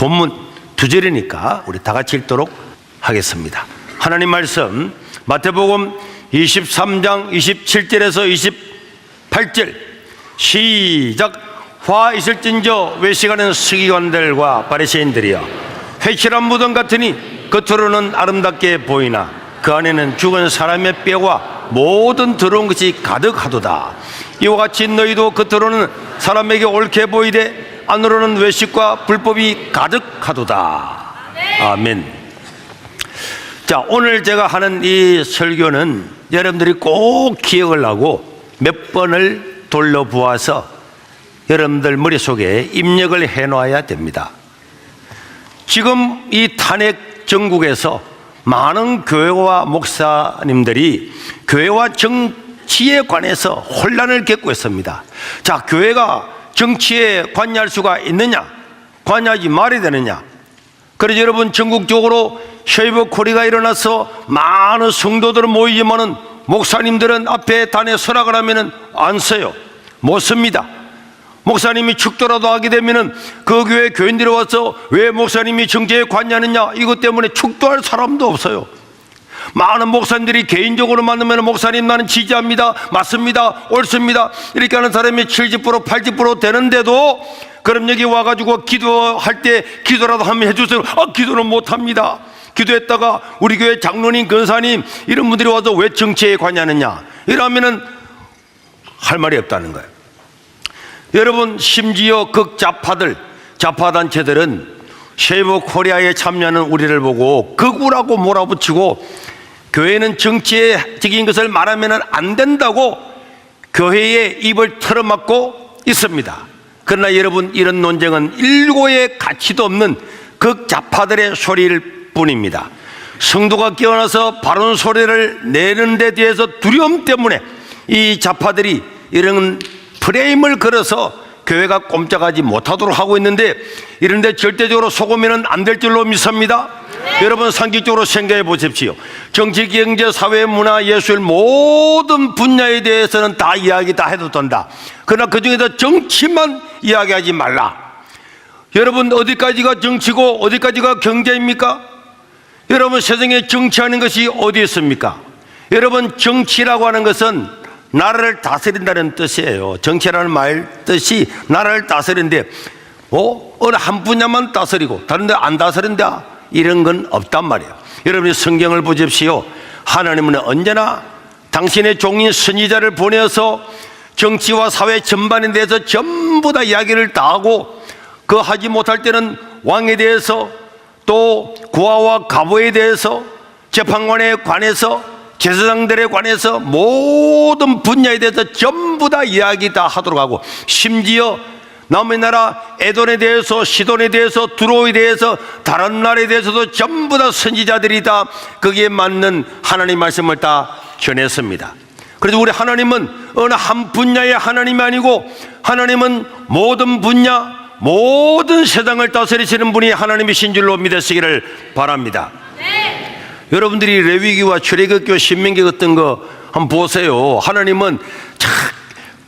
본문 2절이니까 우리 다 같이 읽도록 하겠습니다. 하나님 말씀 마태복음 23장 27절에서 28절 시작. 화 있을진저 외식하는 서기관들과 바리새인들이여, 회칠한 무덤 같으니 겉으로는 아름답게 보이나 그 안에는 죽은 사람의 뼈와 모든 더러운 것이 가득하도다. 이와 같이 너희도 겉으로는 사람에게 옳게 보이되 안으로는 외식과 불법이 가득하도다. 아멘. 자, 오늘 제가 하는 이 설교는 여러분들이 꼭 기억을 하고 몇 번을 돌려보아서 여러분들 머릿속에 입력을 해놔야 됩니다. 지금 이 탄핵 정국에서 많은 교회와 목사님들이 교회와 정치에 관해서 혼란을 겪고 있습니다. 자, 교회가 정치에 관여할 수가 있느냐, 관여하지 말아야 되느냐. 그래서 여러분, 전국적으로 쉐이브 코리가 일어나서 많은 성도들은 모이지만은 목사님들은 앞에 단에 서락을 하면은 안 서요. 못 섭니다. 목사님이 축도라도 하게 되면은 그 교회 교인들이 와서 왜 목사님이 정치에 관여하느냐, 이것 때문에 축도할 사람도 없어요. 많은 목사님들이 개인적으로 만나면 목사님 나는 지지합니다, 맞습니다, 옳습니다 이렇게 하는 사람이 70% 80% 되는데도 그럼 여기 와가지고 기도할 때 기도라도 한번 해주세요. 기도는 못합니다. 기도했다가 우리 교회 장로님, 근사님 이런 분들이 와서 왜 정치에 관여하느냐 이러면은 할 말이 없다는 거예요. 여러분, 심지어 극좌파들, 좌파단체들은 쉐이브 코리아에 참여하는 우리를 보고 극우라고 몰아붙이고 교회는 정치적인 것을 말하면 안 된다고 교회에 입을 털어막고 있습니다. 그러나 여러분, 이런 논쟁은 일고의 가치도 없는 극좌파들의 소리일 뿐입니다. 성도가 깨어나서 바른 소리를 내는 데 대해서 두려움 때문에 이 좌파들이 이런 프레임을 걸어서 교회가 꼼짝하지 못하도록 하고 있는데, 이런데 절대적으로 속으면 안 될 줄로 믿습니다. 여러분, 상식적으로 생각해 보십시오. 정치, 경제, 사회, 문화, 예술 모든 분야에 대해서는 다 이야기 다 해도 된다. 그러나 그 중에서 정치만 이야기하지 말라. 여러분, 어디까지가 정치고 어디까지가 경제입니까? 여러분, 세상에 정치하는 것이 어디 있습니까? 여러분, 정치라고 하는 것은 나라를 다스린다는 뜻이에요. 정치라는 말 뜻이 나라를 다스리는데 어느 한 분야만 다스리고 다른 데 안 다스린다 이런 건 없단 말이에요. 여러분이 성경을 보십시오. 하나님은 언제나 당신의 종인 선지자를 보내서 정치와 사회 전반에 대해서 전부 다 이야기를 다 하고, 그 하지 못할 때는 왕에 대해서 또 고아와 가부에 대해서 재판관에 관해서 제사장들에 관해서 모든 분야에 대해서 전부 다 이야기 다 하도록 하고, 심지어 남의 나라 에돔에 대해서, 시돈에 대해서, 두로에 대해서, 다른 나라에 대해서도 전부 다 선지자들이 다 거기에 맞는 하나님 말씀을 다 전했습니다. 그래서 우리 하나님은 어느 한 분야의 하나님이 아니고 하나님은 모든 분야, 모든 세상을 다스리시는 분이 하나님이신 줄로 믿으시기를 바랍니다. 여러분들이 레위기와 출애굽기, 신명기 같은 거 한번 보세요. 하나님은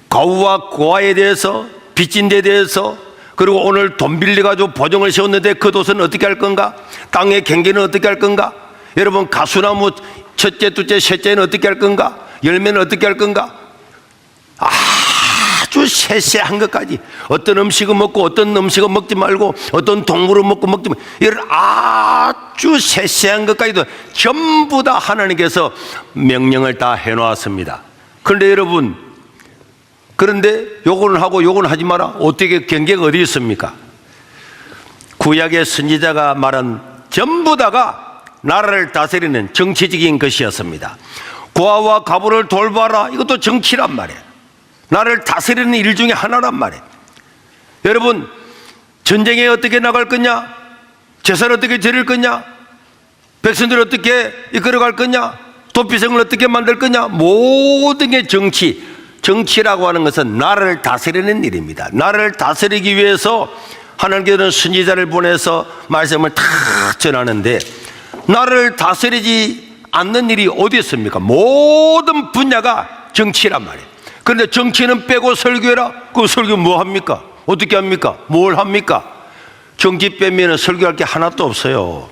가우와 고아에 대해서, 빚진 데 대해서, 그리고 오늘 돈 빌려가지고 보증을 세웠는데 그 돛은 어떻게 할 건가? 땅의 경계는 어떻게 할 건가? 여러분, 가수나무 첫째, 둘째, 셋째는 어떻게 할 건가? 열매는 어떻게 할 건가? 아주 세세한 것까지, 어떤 음식은 먹고 어떤 음식은 먹지 말고, 어떤 동물은 먹고 먹지 말고, 이런 아주 세세한 것까지도 전부 다 하나님께서 명령을 다 해놓았습니다. 그런데 여러분, 그런데 요거는 하고 요거는 하지 마라, 어떻게 경계가 어디 있습니까? 구약의 선지자가 말한 전부 다가 나라를 다스리는 정치적인 것이었습니다. 고아와 가부를 돌봐라, 이것도 정치란 말이에요. 나를 다스리는 일 중에 하나란 말이에요. 여러분, 전쟁에 어떻게 나갈 거냐, 제사를 어떻게 드릴 거냐, 백성들을 어떻게 이끌어갈 거냐, 도피성을 어떻게 만들 거냐, 모든 게 정치. 정치라고 하는 것은 나라를 다스리는 일입니다. 나라를 다스리기 위해서 하나님께서는 선지자를 보내서 말씀을 다 전하는데, 나라를 다스리지 않는 일이 어디 있습니까? 모든 분야가 정치란 말이에요. 그런데 정치는 빼고 설교해라. 그 설교 뭐 합니까? 어떻게 합니까? 뭘 합니까? 정치 빼면 설교할 게 하나도 없어요.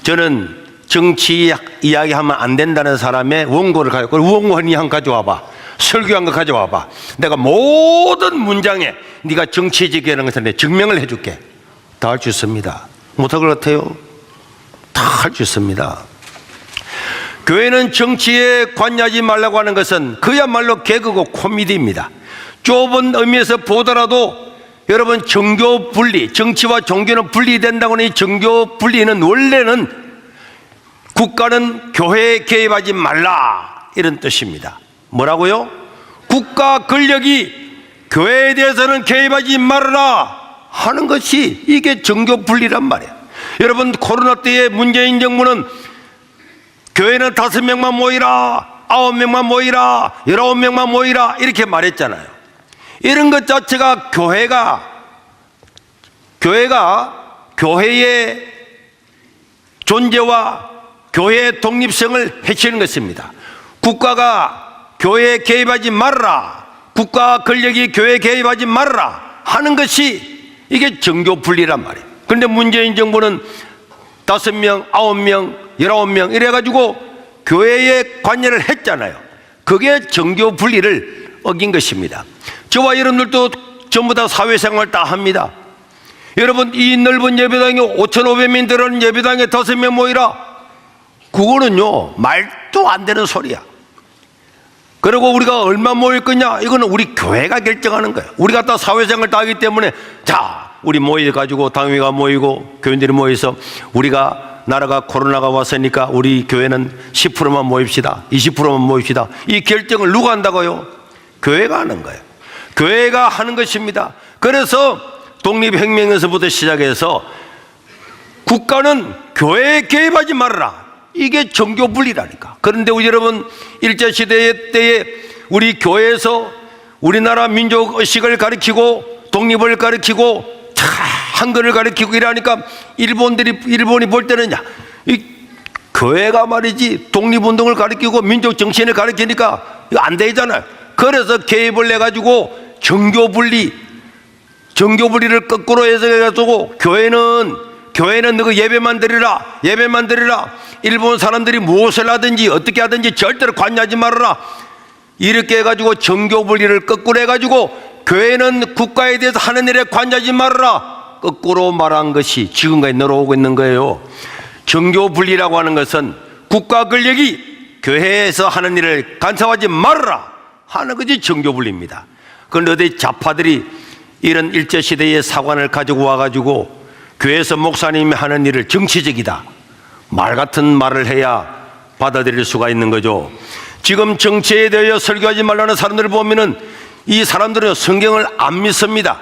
저는 정치 이야기하면 안 된다는 사람의 원고를 가지고, 원고 한 가져와봐, 설교한 거 가져와봐, 내가 모든 문장에 네가 정치적이라는 것을 내가 증명을 해줄게. 다 할 수 있습니다. 못할 것 같아요? 다 할 수 있습니다. 교회는 정치에 관여하지 말라고 하는 것은 그야말로 개그고 코미디입니다. 좁은 의미에서 보더라도 여러분, 정교 분리, 정치와 종교는 분리된다고 하는 이 정교 분리는 원래는 국가는 교회에 개입하지 말라, 이런 뜻입니다. 뭐라고요? 국가 권력이 교회에 대해서는 개입하지 말아라 하는 것이 이게 정교 분리란 말이에요. 여러분, 코로나 때에 문재인 정부는 교회는 5명만 모이라, 9명만 모이라, 19명만 모이라 이렇게 말했잖아요. 이런 것 자체가 교회의 존재와 교회의 독립성을 해치는 것입니다. 국가가 교회에 개입하지 말아라, 국가 권력이 교회에 개입하지 말아라 하는 것이 이게 정교 분리란 말이에요. 그런데 문재인 정부는 5명, 9명, 19명 이래가지고 교회에 관여를 했잖아요. 그게 정교 분리를 어긴 것입니다. 저와 여러분들도 전부 다 사회생활 다 합니다. 여러분, 이 넓은 예배당에 5,500명 들어가는 예배당에 5명 모이라, 그거는요 말도 안 되는 소리야. 그리고 우리가 얼마 모일 거냐, 이거는 우리 교회가 결정하는 거예요. 우리가 다 사회생활 다 하기 때문에, 자, 우리 모여가지고 당회가 모이고 교인들이 모여서 우리가, 나라가 코로나가 왔으니까 우리 교회는 10%만 모입시다, 20%만 모입시다, 이 결정을 누가 한다고요? 교회가 하는 거예요. 교회가 하는 것입니다. 그래서 독립혁명에서부터 시작해서 국가는 교회에 개입하지 말아라, 이게 정교 분리라니까. 그런데 여러분, 일제시대 때에 우리 교회에서 우리나라 민족의식을 가르치고 독립을 가르치고 한글을 가르치고 이러니까 일본이 볼 때는, 야, 이 교회가 말이지 독립운동을 가르치고 민족 정신을 가르치니까 이거 안 되잖아요. 그래서 개입을 해가지고 정교분리를 거꾸로 해석해가지고 교회는 너가 예배만 드리라, 예배만 드리라, 일본 사람들이 무엇을 하든지 어떻게 하든지 절대로 관여하지 말아라, 이렇게 해가지고 정교분리를 거꾸로 해가지고 교회는 국가에 대해서 하는 일에 관여하지 말아라, 거꾸로 말한 것이 지금까지 늘어오고 있는 거예요. 정교분리라고 하는 것은 국가 권력이 교회에서 하는 일을 간섭하지 말아라 하는 것이 정교분리입니다. 그런데 어디 좌파들이 이런 일제시대의 사관을 가지고 와가지고 교회에서 목사님이 하는 일을 정치적이다, 말 같은 말을 해야 받아들일 수가 있는 거죠. 지금 정치에 대하여 설교하지 말라는 사람들을 보면은 이 사람들은 성경을 안 믿습니다.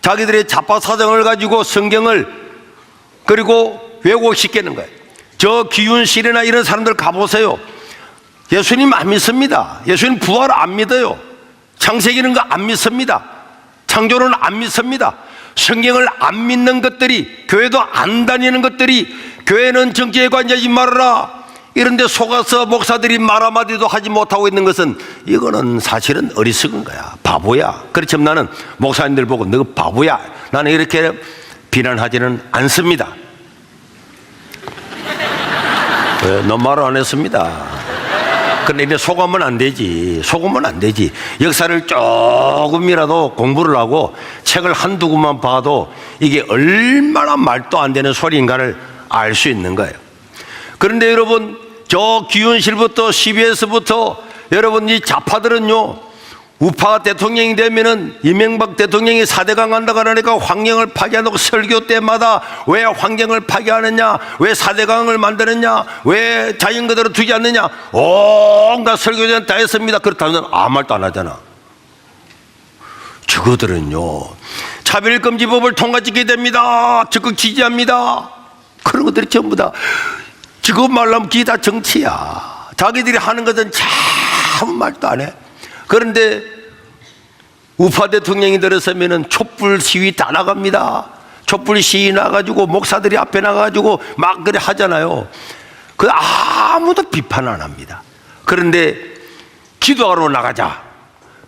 자기들의 좌파 사정을 가지고 성경을 그리고 왜곡시키는 거예요. 저 기윤실이나 이런 사람들 가보세요. 예수님 안 믿습니다. 예수님 부활 안 믿어요. 창세기는 거 안 믿습니다. 창조는 안 믿습니다. 성경을 안 믿는 것들이, 교회도 안 다니는 것들이 교회는 정치에 관여하지 말아라 이런데 속아서 목사들이 말 한마디도 하지 못하고 있는 것은, 이거는 사실은 어리석은 거야, 바보야. 그렇지만 나는 목사님들 보고 너 바보야, 나는 이렇게 비난하지는 않습니다. 너무 말을 안 했습니다. 그런데 이제 속으면 안 되지. 속으면 안 되지. 역사를 조금이라도 공부를 하고 책을 한두 권만 봐도 이게 얼마나 말도 안 되는 소리인가를 알 수 있는 거예요. 그런데 여러분, 저 기윤실부터 CBS부터 여러분, 이 좌파들은요, 우파 대통령이 되면은 이명박 대통령이 4대강 한다고 하니까 환경을 파괴하고, 설교 때마다 왜 환경을 파괴하느냐, 왜 4대강을 만드느냐, 왜 자연 그대로 두지 않느냐, 온갖 설교전 다 했습니다. 그렇다면 아무 말도 안 하잖아. 저거들은요, 차별금지법을 통과시키게 됩니다, 적극 지지합니다, 그런 것들이 전부 다 지금 말하면 그게 다 정치야. 자기들이 하는 것은 아무 말도 안 해. 그런데 우파 대통령이 들어서면은 촛불 시위 다 나갑니다. 촛불 시위 나가지고 목사들이 앞에 나가지고 막 그래 하잖아요. 그 아무도 비판 안 합니다. 그런데 기도하러 나가자,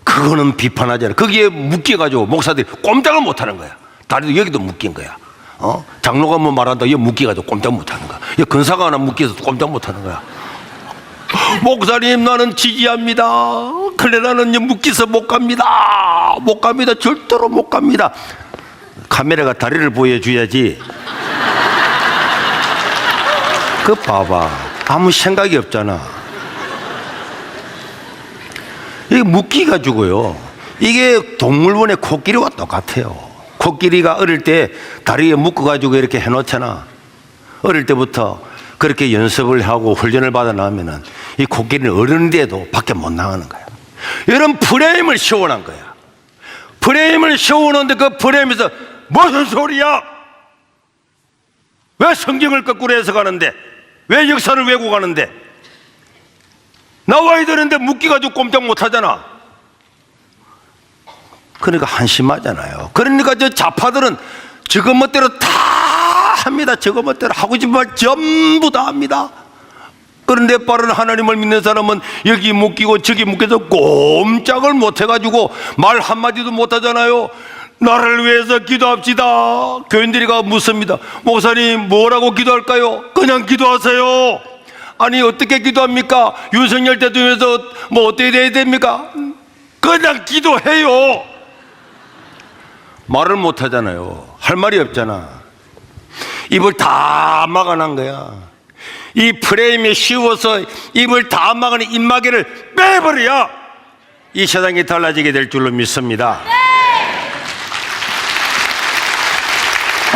그거는 비판하잖아요. 거기에 묶여가지고 목사들이 꼼짝을 못 하는 거야. 다리도 여기도 묶인 거야. 장로가 뭐 말한다, 여기 묶여가지고 꼼짝 못하는 거야. 여기 근사가 하나 묶여서 꼼짝 못하는 거야. 목사님, 나는 지지합니다. 그래, 나는 묶여서 못 갑니다. 못 갑니다. 절대로 못 갑니다. 카메라가 다리를 보여줘야지. 그 봐봐, 아무 생각이 없잖아. 이게 묶이가지고요, 이게 동물원의 코끼리와 똑같아요. 코끼리가 어릴 때 다리에 묶어가지고 이렇게 해놓잖아. 어릴 때부터 그렇게 연습을 하고 훈련을 받아 나오면은 이 코끼리는 어른인데도 밖에 못 나가는 거야. 이런 프레임을 씌워놓은 거야. 프레임을 씌워놓는데 그 프레임에서 무슨 소리야? 왜 성경을 거꾸로 해석하는데? 왜 역사를 왜곡하는데? 나와야 되는데 묶여가지고 꼼짝 못하잖아. 그러니까 한심하잖아요. 그러니까 저 좌파들은 저거 멋대로 다 합니다. 저거 멋대로 하고 싶은 말 전부 다 합니다. 그런데 빠른 하나님을 믿는 사람은 여기 묶이고 저기 묶여서 꼼짝을 못해가지고 말 한마디도 못하잖아요. 나를 위해서 기도합시다. 교인들이가 묻습니다. 목사님, 뭐라고 기도할까요? 그냥 기도하세요. 아니, 어떻게 기도합니까? 윤석열 대통령에서 뭐 어떻게 돼야 됩니까? 그냥 기도해요. 말을 못하잖아요. 할 말이 없잖아. 입을 다 막아놓은 거야. 이 프레임에 씌워서 입을 다 막아놓은 입마개를 빼버려야 이 세상이 달라지게 될 줄로 믿습니다.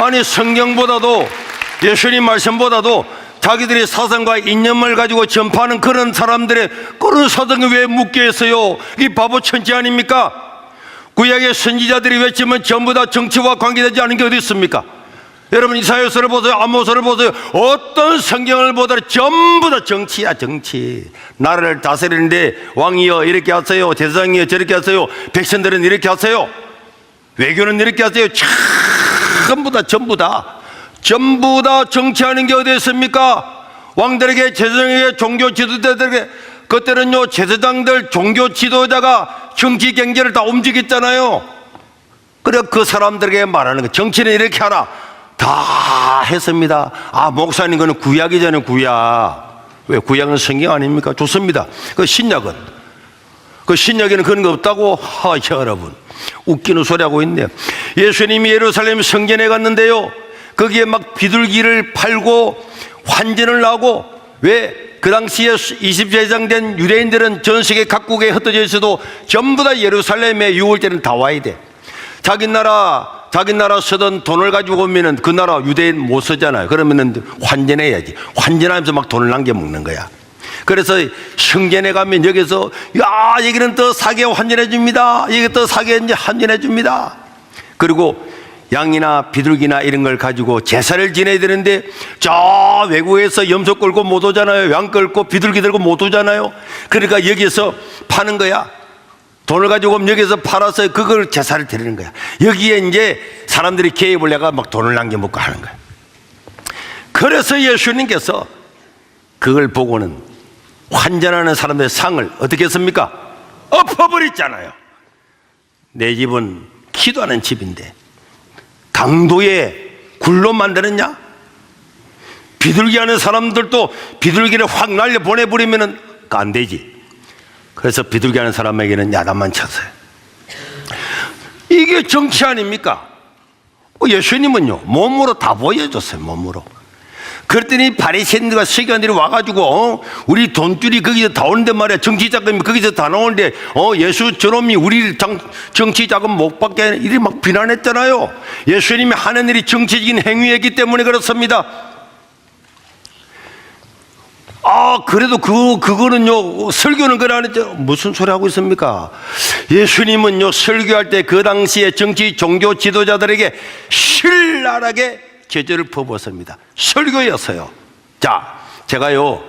아니, 성경보다도, 예수님 말씀보다도 자기들의 사상과 이념을 가지고 전파하는 그런 사람들의 그런 사상이 왜 묶여 있어요? 이 바보 천지 아닙니까? 구약의 선지자들이 외치면 전부 다 정치와 관계되지 않은 게 어디 있습니까? 여러분, 이사야서를 보세요, 아모스를 보세요. 어떤 성경을 보더라도 전부 다 정치야, 정치. 나라를 다스리는데 왕이여 이렇게 하세요, 대상이여 저렇게 하세요, 백성들은 이렇게 하세요, 외교는 이렇게 하세요. 전부 다 정치하는 게 어디 있습니까? 왕들에게, 제사장에게, 종교 지도자들에게. 그때는요, 제사장들, 종교 지도자가 정치 경제를 다 움직였잖아요. 그래, 그 사람들에게 말하는 거, 정치는 이렇게 하라, 다 했습니다. 아, 목사님, 그는 구약이잖아요. 구약. 왜? 구약은 성경 아닙니까? 좋습니다. 그 신약은, 그 신약에는 그런 거 없다고? 여러분, 웃기는 소리 하고 있네요. 예수님이 예루살렘 성전에 갔는데요, 거기에 막 비둘기를 팔고 환전을 하고, 왜? 그 당시에 20세장 된 유대인들은 전 세계 각국에 흩어져 있어도 전부 다 예루살렘에 6월 때는 다 와야 돼. 자기 나라 쓰던 돈을 가지고 오면은 그 나라 유대인 못 쓰잖아요. 그러면은 환전해야지. 환전하면서 막 돈을 남겨 먹는 거야. 그래서 성전에 가면 여기서, 야, 여기는 더 싸게 환전해 줍니다. 여기 더 싸게 환전해 줍니다. 그리고 양이나 비둘기나 이런 걸 가지고 제사를 지내야 되는데 저 외국에서 염소 끌고 못 오잖아요. 양 끌고 비둘기 들고 못 오잖아요. 그러니까 여기서 파는 거야. 돈을 가지고 오면 여기서 팔아서 그걸 제사를 드리는 거야. 여기에 이제 사람들이 개입을 해가 막 돈을 남겨먹고 하는 거야. 그래서 예수님께서 그걸 보고는 환전하는 사람들의 상을 어떻게 했습니까? 엎어버렸잖아요. 내 집은 기도하는 집인데 강도에 굴로 만드느냐? 비둘기 하는 사람들도 비둘기를 확 날려 보내버리면 안 되지. 그래서 비둘기 하는 사람에게는 야단만 쳤어요. 이게 정치 아닙니까? 예수님은요, 몸으로 다 보여줬어요. 몸으로. 그랬더니 바리새인들과 서기관들이 와가지고 우리 돈줄이 거기서 다 오는데 말이야. 정치 자금이 거기서 다 나오는데 예수 저놈이 우리 정치 자금 못 받게 이렇게 막 비난했잖아요. 예수님이 하는 일이 정치적인 행위였기 때문에 그렇습니다. 아, 그래도 그거는요, 설교는 그래 안 했죠. 무슨 소리 하고 있습니까? 예수님은요, 설교할 때 그 당시에 정치 종교 지도자들에게 신랄하게 제재를 퍼부었습니다. 설교였어요. 자, 제가요,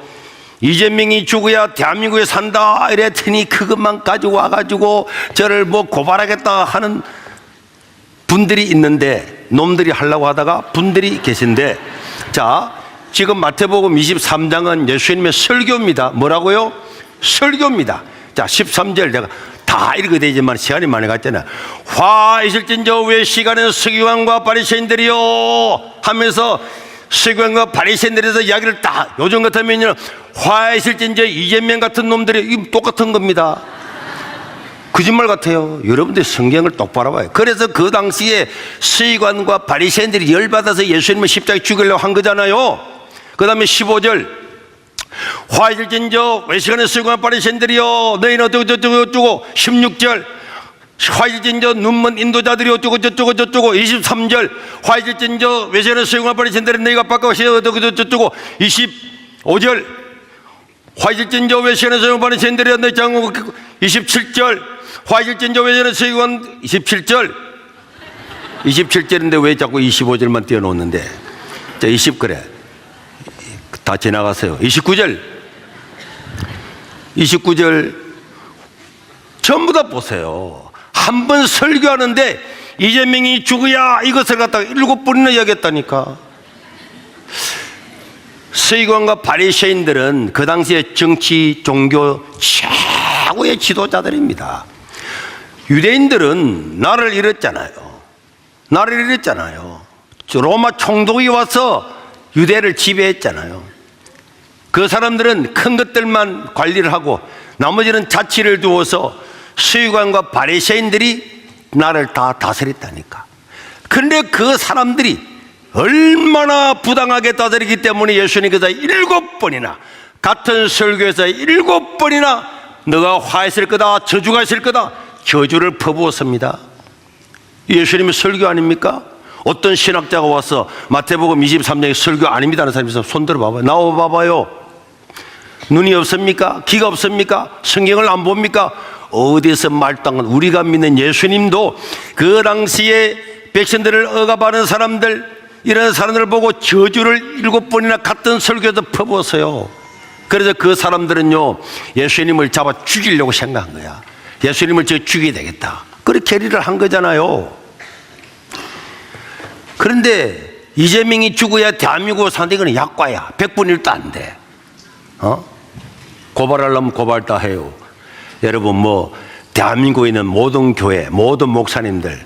이재명이 죽어야 대한민국에 산다 이랬더니 그것만 가지고 와가지고 저를 뭐 고발하겠다 하는 분들이 있는데, 놈들이 하려고 하다가 분들이 계신데, 자, 지금 마태복음 23장은 예수님의 설교입니다. 뭐라고요? 설교입니다. 자, 13절 내가 다 읽어야 되지만 시간이 많이 갔잖아요. 화 있을진저 왜 시간에 서기관과 바리새인들이요 하면서 서기관과 바리새인들에서 이야기를 딱, 요즘 같으면요 화 있을진저 이재명 같은 놈들이 똑같은 겁니다. 거짓말 같아요. 여러분들 성경을 똑바로 봐요. 그래서 그 당시에 서기관과 바리새인들이 열받아서 예수님을 십자가에 죽이려고 한 거잖아요. 그 다음에 15절 화일진저 외시간에 서기관과 바리새인들이요 너희는 어쩌고 16절 화일진저 눈먼 인도자들이 어쩌고 23절 화일진저 외시간에 서기관과 바리새인들은 너희가 바꿔서 어쩌고 25절 화일진저 외시간에 서기관과 바리새인들이요 너희 장고 27절 화일진저 외시간에 서기관 27절인데 왜 자꾸 25절만 띄워놓는데 자 20 그래 다 지나갔어요. 29절 전부 다 보세요. 한 번 설교하는데 이재명이 죽어야 이것을 갖다가 7번이나 이야기했다니까. 서기관과 바리새인들은 그 당시에 정치 종교 최고의 지도자들입니다. 유대인들은 나라를 잃었잖아요. 로마 총독이 와서 유대를 지배했잖아요. 그 사람들은 큰 것들만 관리를 하고 나머지는 자치를 두어서 서기관과 바리새인들이 나라를 다 다스렸다니까. 그런데 그 사람들이 얼마나 부당하게 다스리기 때문에 예수님께서 7번이나 같은 설교에서 7번이나 너가 화했을 거다 저주가 있을 거다 저주를 퍼부었습니다. 예수님의 설교 아닙니까? 어떤 신학자가 와서 마태복음 23장의 설교 아닙니다 하는 사람이 있어서 손 들어봐봐요. 나와 봐봐요. 눈이 없습니까? 귀가 없습니까? 성경을 안 봅니까? 어디서 말당한 우리가 믿는 예수님도 그 당시에 백성들을 억압하는 사람들 이런 사람들을 보고 저주를 7번이나 같은 설교에서 퍼부었어요. 그래서 그 사람들은요 예수님을 잡아 죽이려고 생각한 거야. 예수님을 저 죽여야 되겠다. 그렇게 결의를 한 거잖아요. 그런데 이재명이 죽어야 대한민국을 사는데 이거는 약과야. 100분의 1도 안 돼. 고발하려면 고발 다 해요. 여러분 뭐 대한민국에 있는 모든 교회 모든 목사님들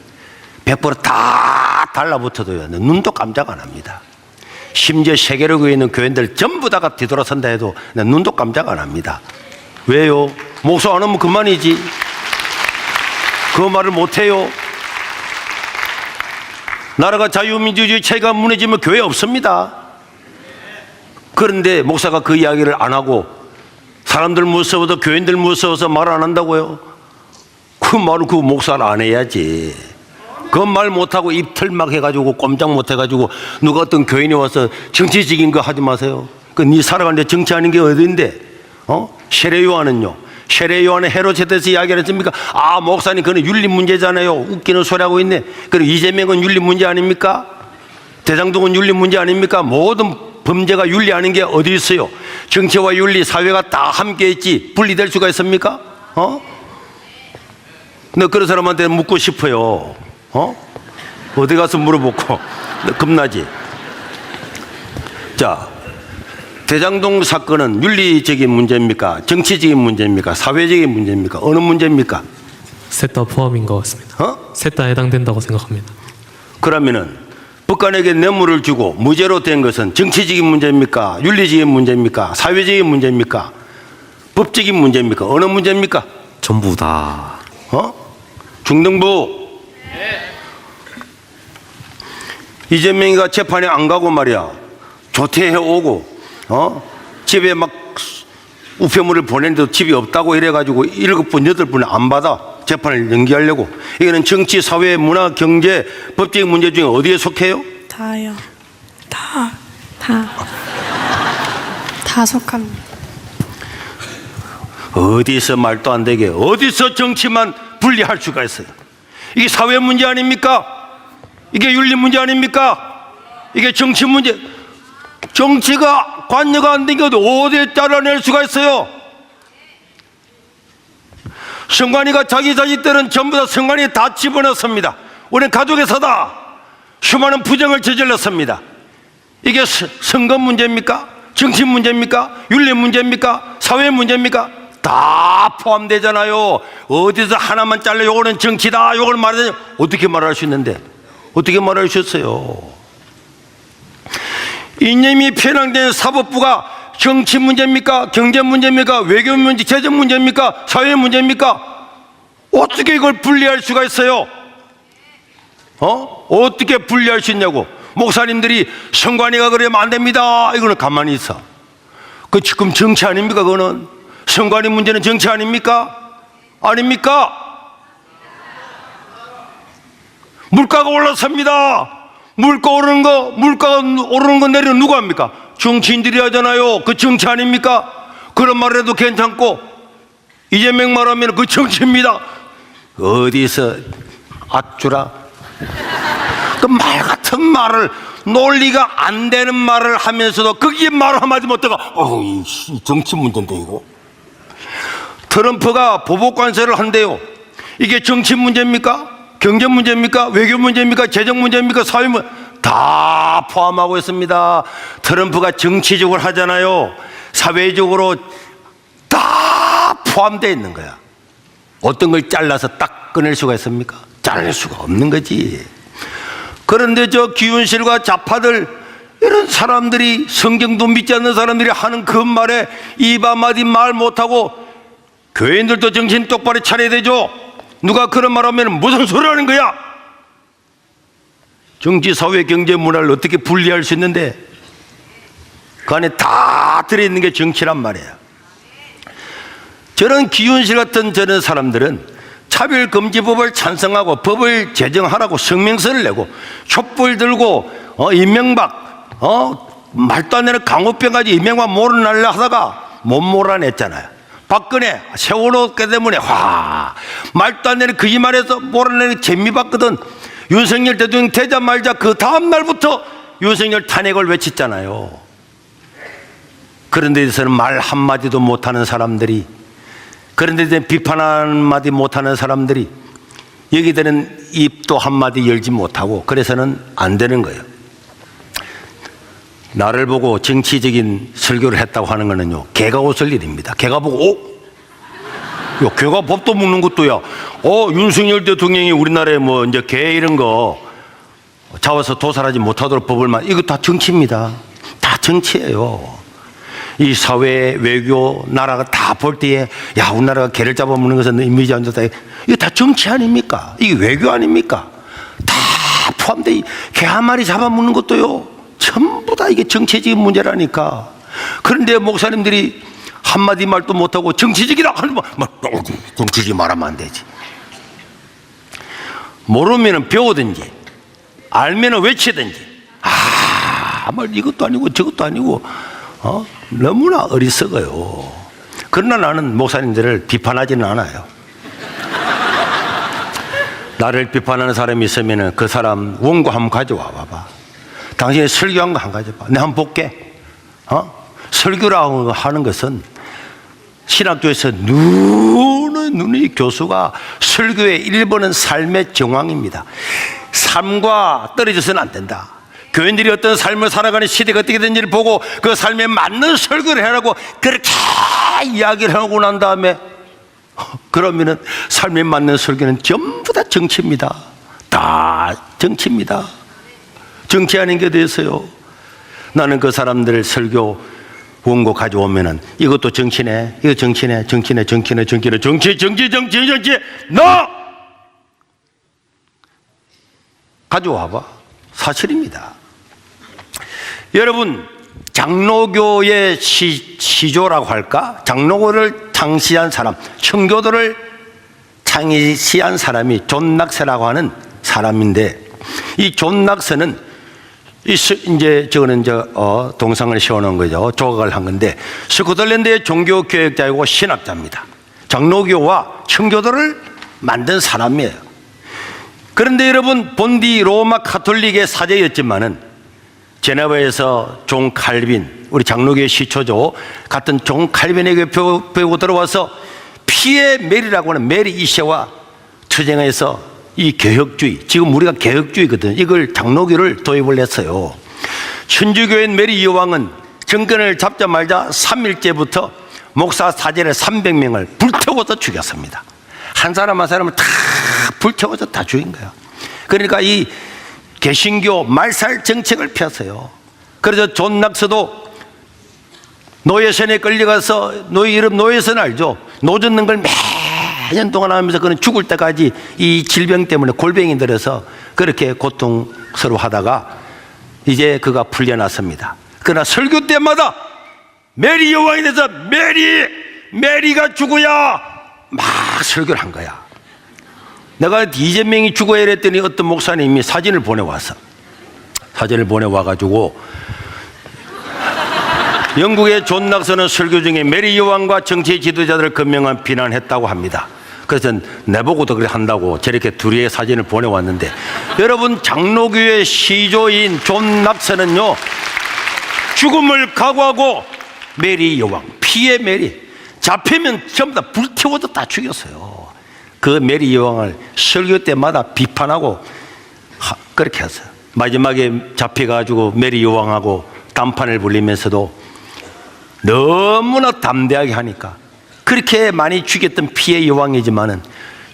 100% 다 달라붙어도요 눈도 깜짝 안 합니다. 심지어 세계로교에 있는 교회들 전부 다가 뒤돌아선다 해도 눈도 깜짝 안 합니다. 왜요? 목사 안 하면 그만이지. 그 말을 못해요. 나라가 자유민주주의 체계가 무너지면 교회 없습니다. 그런데 목사가 그 이야기를 안 하고 사람들 무서워서 교인들 무서워서 말 안 한다고요? 그 말을 그 목사를 안 해야지. 그 말 못하고 입 털막 해가지고 꼼짝 못해가지고 누가 어떤 교인이 와서 정치적인 거 하지 마세요. 그 네 살아가는데 정치하는 게 어딘데? 세례 요한은요. 세례 요한의 헤롯에 대해서 이야기를 했습니까? 아 목사님 그건 윤리 문제잖아요. 웃기는 소리 하고 있네. 그리고 이재명은 윤리 문제 아닙니까? 대장동은 윤리 문제 아닙니까? 모든 범죄가 윤리하는 게 어디 있어요? 정치와 윤리 사회가 다 함께 있지 분리될 수가 있습니까? 너 그런 사람한테 묻고 싶어요. 어디 가서 물어보고 겁나지. 자 대장동 사건은 윤리적인 문제입니까? 정치적인 문제입니까? 사회적인 문제입니까? 어느 문제입니까? 셋 다 포함인 것 같습니다. 셋 다 해당된다고 생각합니다. 그러면은 북한에게 뇌물을 주고 무죄로 된 것은 정치적인 문제입니까? 윤리적인 문제입니까? 사회적인 문제입니까? 법적인 문제입니까? 어느 문제입니까? 전부 다. 중등부. 이재명이가 재판에 안 가고 말이야. 조퇴해 오고 집에 막 우편물을 보냈는데도 집이 없다고 이래가지고 7번, 8번을 안 받아. 재판을 연기하려고. 이거는 정치, 사회, 문화, 경제, 법적인 문제 중에 어디에 속해요? 다요. 다 속합니다. 어디서 말도 안 되게 어디서 정치만 분리할 수가 있어요? 이게 사회 문제 아닙니까? 이게 윤리 문제 아닙니까? 이게 정치 문제. 정치가 관여가 안 된 게 어디에 잘라낼 수가 있어요? 성관이가 자기 자식들은 전부 다 성관이에 다 집어넣습니다. 우리는 가족에서다 수많은 부정을 저질렀습니다. 이게 선거 문제입니까? 정치 문제입니까? 윤리 문제입니까? 사회 문제입니까? 다 포함되잖아요. 어디서 하나만 잘라 요거는 정치다 요걸 말하자 어떻게 말할 수 있는데 어떻게 말할 수 있어요? 이념이 편향된 사법부가 정치 문제입니까? 경제 문제입니까? 외교 문제, 재정 문제입니까? 사회 문제입니까? 어떻게 이걸 분리할 수가 있어요? 어떻게 분리할 수 있냐고. 목사님들이 선관위가 그러면 안 됩니다. 이거는 가만히 있어. 그 지금 정치 아닙니까? 그거는 선관위 문제는 정치 아닙니까? 아닙니까? 물가가 올랐습니다. 물가가 오르는 거 내리는 누가 합니까? 정치인들이 하잖아요. 그 정치 아닙니까? 그런 말 해도 괜찮고 이재명 말하면 그 정치입니다. 어디서 아쭈라 그 말 같은 말을 논리가 안 되는 말을 하면서도 거기에 말 한마디 못하고 이 정치 문제인데 이거. 트럼프가 보복 관세를 한대요. 이게 정치 문제입니까? 경제 문제입니까? 외교 문제입니까? 재정 문제입니까? 사회 문제 다 포함하고 있습니다. 트럼프가 정치적으로 하잖아요. 사회적으로 다 포함되어 있는 거야. 어떤 걸 잘라서 딱 꺼낼 수가 있습니까? 자를 수가 없는 거지. 그런데 저 기윤실과 좌파들 이런 사람들이 성경도 믿지 않는 사람들이 하는 그 말에 입 한마디 말 못하고 교인들도 정신 똑바로 차려야 되죠. 누가 그런 말하면 무슨 소리 하는 거야? 정치, 사회, 경제, 문화를 어떻게 분리할 수 있는데 그 안에 다 들어있는 게 정치란 말이에요. 저런 기윤실 같은 저런 사람들은 차별금지법을 찬성하고 법을 제정하라고 성명서를 내고 촛불 들고 이명박 말도 안 되는 강호병까지 이명박 몰아내려 하다가 못 몰아냈잖아요. 박근혜 세월호 때문에 말도 안 되는 거짓말해서 몰아내는 재미 봤거든. 윤석열 대통령 되자마자 그 다음 날부터 윤석열 탄핵을 외쳤잖아요. 그런 데 대해서는 말 한마디도 못하는 사람들이, 그런 데 대해서 비판 한마디 못하는 사람들이 여기들은 입도 한마디 열지 못하고 그래서는 안 되는 거예요. 나를 보고 정치적인 설교를 했다고 하는 거는요, 개가 웃을 일입니다. 개가 보고 개가 법도 묻는 것도야. 윤석열 대통령이 우리나라에 뭐 이제 개 이런 거 잡아서 도살하지 못하도록 법을 이거 다 정치입니다. 다 정치예요. 이 사회, 외교, 나라가 다 볼 때에 야 우리나라가 개를 잡아먹는 것은 이미지 안 좋다. 이거 다 정치 아닙니까? 이게 외교 아닙니까? 다 포함돼. 개 한 마리 잡아먹는 것도요, 전부 다 이게 정치적인 문제라니까. 그런데 목사님들이 한마디 말도 못하고 정치적이다 하는 말, 정치적이 말하면 안 되지. 모르면 배우든지 알면 외치든지. 말 이것도 아니고 저것도 아니고 너무나 어리석어요. 그러나 나는 목사님들을 비판하지는 않아요. 나를 비판하는 사람이 있으면 그 사람 원고 한번 가져와 봐봐. 당신이 설교한 거 한번 가져봐. 내가 한번 볼게. 설교라고 하는 것은 신학교에서 눈의 교수가 설교의 1번은 삶의 정황입니다. 삶과 떨어져서는 안 된다. 교인들이 어떤 삶을 살아가는 시대가 어떻게 되는지를 보고 그 삶에 맞는 설교를 해라고 그렇게 이야기를 하고 난 다음에 그러면은 삶에 맞는 설교는 전부 다 정치입니다. 다 정치입니다. 정치 아닌 게 어디있어요? 나는 그 사람들 설교 원고 가져오면은 이것도 정치네, 이거 정치네, 정치 너 가져와봐. 사실입니다. 여러분, 장로교의 시조라고 할까? 장로교를 창시한 사람, 청교도를 창시한 사람이 존 낙서라고 하는 사람인데, 이 존 낙서는 이제 저거는 동상을 세워놓은 거죠. 조각을 한 건데, 스코틀랜드의 종교 교육자이고 신학자입니다. 장로교와 청교도를 만든 사람이에요. 그런데 여러분, 본디 로마 카톨릭의 사제였지만은 제네바에서 존 칼빈, 우리 장로교의 시초죠, 같은 존 칼빈에게 배우고 들어와서 피에 메리라고 하는 메리 이세와 투쟁해서 이 개혁주의, 지금 우리가 개혁주의거든, 이걸 장로교를 도입을 했어요. 천주교인 메리 여왕은 정권을 잡자마자 3일째부터 목사 사제를 300명을 불태워서 죽였습니다. 한 사람 한 사람을 다 불태워서 다 죽인 거예요. 그러니까 이 개신교 말살 정책을 폈어요. 그래서 존 낙서도 노예선에 끌려가서, 노예선 알죠? 노 젓는 걸 매년 동안 하면서 그는 죽을 때까지 이 질병 때문에 골병이 들어서 그렇게 고통스러워하다가 이제 그가 풀려났습니다. 그러나 설교 때마다 메리 여왕에 대해서 메리가 죽어야 막 설교를 한 거야. 내가 이재명이 죽어야 이랬더니 어떤 목사님이 사진을 보내와가지고 영국의 존 낙서는 설교 중에 메리 여왕과 정치 지도자들을 금명한 비난했다고 합니다. 그래서 내보고도 그래 한다고 저렇게 둘이의 사진을 보내왔는데, 여러분, 장로교의 시조인 존 낙서는요, 죽음을 각오하고 메리 여왕, 피의 메리, 잡히면 전부 다 불태워도 다 죽였어요. 그 메리 여왕을 설교 때마다 비판하고 그렇게 했어요. 마지막에 잡혀가지고 메리 여왕하고 단판을 불리면서도 너무나 담대하게 하니까 그렇게 많이 죽였던 피의 여왕이지만은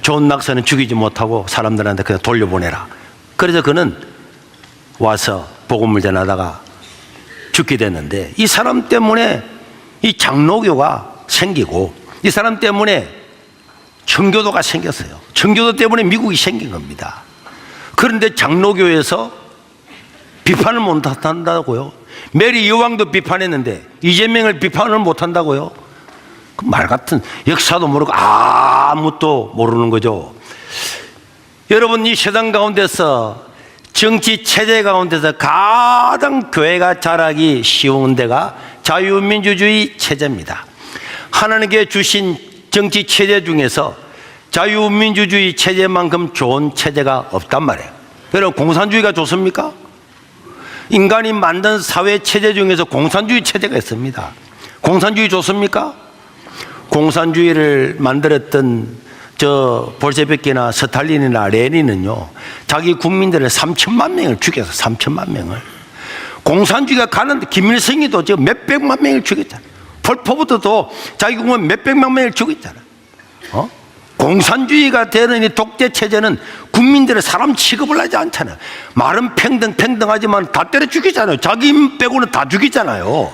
존 낙서는 죽이지 못하고 사람들한테 그냥 돌려보내라. 그래서 그는 와서 복음을 전하다가 죽게 됐는데, 이 사람 때문에 이 장로교가 생기고 이 사람 때문에 청교도가 생겼어요. 청교도 때문에 미국이 생긴 겁니다. 그런데 장로교에서 비판을 못 한다고요? 메리 여왕도 비판했는데 이재명을 비판을 못 한다고요? 그 말 같은, 역사도 모르고 아무것도 모르는 거죠. 여러분, 이 세상 가운데서 정치 체제 가운데서 가장 교회가 자라기 쉬운 데가 자유민주주의 체제입니다. 하나님께 주신 정치 체제 중에서 자유민주주의 체제만큼 좋은 체제가 없단 말이에요. 여러분, 공산주의가 좋습니까? 인간이 만든 사회 체제 중에서 공산주의 체제가 있습니다. 공산주의 좋습니까? 공산주의를 만들었던 저 볼셰비키나 스탈린이나 레닌은요, 자기 국민들을 3천만 명을 죽여서 3천만 명을. 공산주의가 가는데 김일성이도 저 몇백만 명을 죽였잖아요. 폴포트도 자기 국민 몇백만 명을 죽였잖아요. 공산주의가 되는 이 독재 체제는 국민들의 사람 취급을 하지 않잖아요. 말은 평등하지만 다 때려 죽이잖아요. 자기 빼고는 다 죽이잖아요.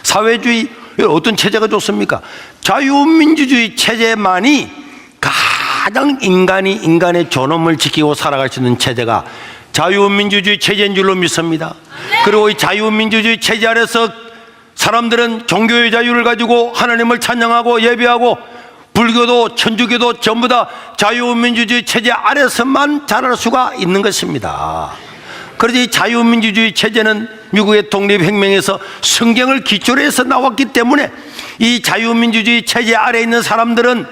사회주의, 어떤 체제가 좋습니까? 자유민주주의 체제만이 가장 인간의 존엄을 지키고 살아갈 수 있는 체제가 자유민주주의 체제인 줄로 믿습니다. 그리고 이 자유민주주의 체제 아래서 사람들은 종교의 자유를 가지고 하나님을 찬양하고 예배하고, 불교도 천주교도 전부 다 자유민주주의 체제 아래서만 자랄 수가 있는 것입니다. 그래서 이 자유민주주의 체제는 미국의 독립혁명에서 성경을 기초로 해서 나왔기 때문에 이 자유민주주의 체제 아래에 있는 사람들은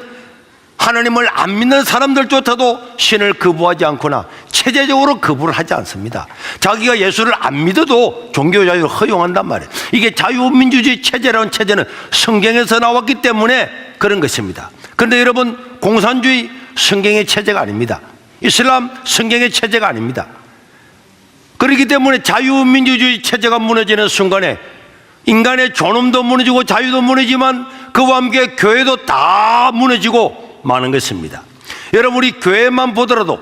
하나님을 안 믿는 사람들조차도 신을 거부하지 않거나 체제적으로 거부를 하지 않습니다. 자기가 예수를 안 믿어도 종교 자유를 허용한단 말이에요. 이게 자유민주주의 체제라는 체제는 성경에서 나왔기 때문에 그런 것입니다. 그런데 여러분, 공산주의 성경의 체제가 아닙니다. 이슬람 성경의 체제가 아닙니다. 그렇기 때문에 자유민주주의 체제가 무너지는 순간에 인간의 존엄도 무너지고 자유도 무너지지만 그와 함께 교회도 다 무너지고 마는 것입니다. 여러분, 우리 교회만 보더라도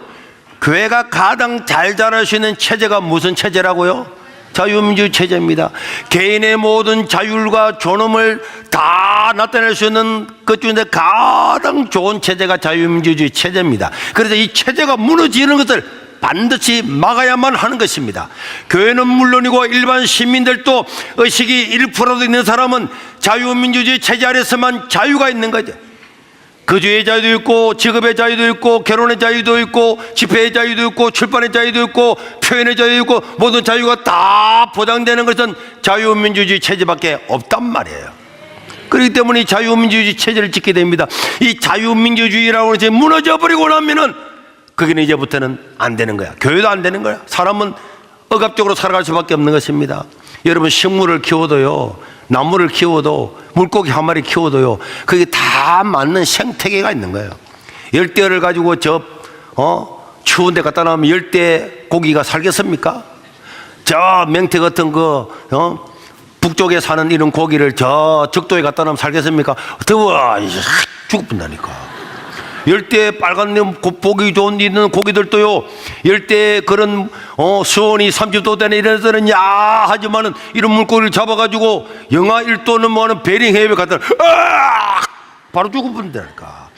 교회가 가장 잘 자랄 수 있는 체제가 무슨 체제라고요? 자유민주주의 체제입니다. 개인의 모든 자율과 존엄을 다 나타낼 수 있는 것 중에 가장 좋은 체제가 자유민주주의 체제입니다. 그래서 이 체제가 무너지는 것을 반드시 막아야만 하는 것입니다. 교회는 물론이고 일반 시민들도 의식이 1%도 있는 사람은 자유민주주의 체제 아래서만 자유가 있는 거죠. 거주의 자유도 있고, 직업의 자유도 있고, 결혼의 자유도 있고, 집회의 자유도 있고, 출판의 자유도 있고, 표현의 자유도 있고, 모든 자유가 다 보장되는 것은 자유민주주의 체제밖에 없단 말이에요. 그렇기 때문에 이 자유민주주의 체제를 지켜야 됩니다. 이 자유민주주의라고 이제 무너져버리고 나면은 그게 이제부터는 안 되는 거야. 교회도 안 되는 거야. 사람은 억압적으로 살아갈 수밖에 없는 것입니다. 여러분, 식물을 키워도요, 나무를 키워도, 물고기 한 마리 키워도요, 그게 다 맞는 생태계가 있는 거예요. 열대어를 가지고 추운 데 갖다 놓으면 열대 고기가 살겠습니까? 저 맹태 같은 북쪽에 사는 이런 고기를 저 적도에 갖다 놓으면 살겠습니까? 더워 죽어본다니까. 열대 빨간 보기 좋은 있는 고기들도요, 열대 그런 수온이 30도 되는 이런 데는 야하지만은 이런 물고기를 잡아가지고 영하 1도 넘어가는 베링 해협에 갖다 바로 죽어본다니까.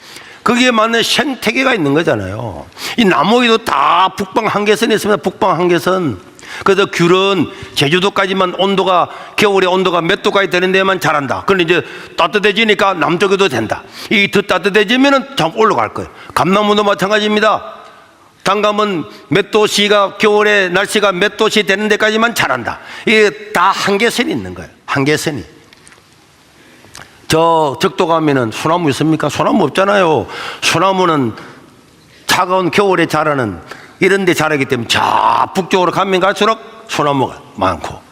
거기에 맞는 생태계가 있는 거잖아요. 이 나무에도 다 북방 한계선이 있습니다. 북방 한계선. 그래서 귤은 제주도까지만 온도가, 겨울에 온도가 몇 도까지 되는 데만 자란다. 그런데 이제 따뜻해지니까 남쪽에도 된다. 이 더 따뜻해지면은 좀 올라갈 거예요. 감나무도 마찬가지입니다. 단감은 몇 도씨가, 겨울에 날씨가 몇 도씨 되는 데까지만 자란다. 이게 다 한계선이 있는 거예요. 한계선이. 저 적도 가면은 소나무 있습니까? 소나무 없잖아요. 소나무는 차가운 겨울에 자라는 이런 데 자라기 때문에 저 북쪽으로 가면 갈수록 소나무가 많고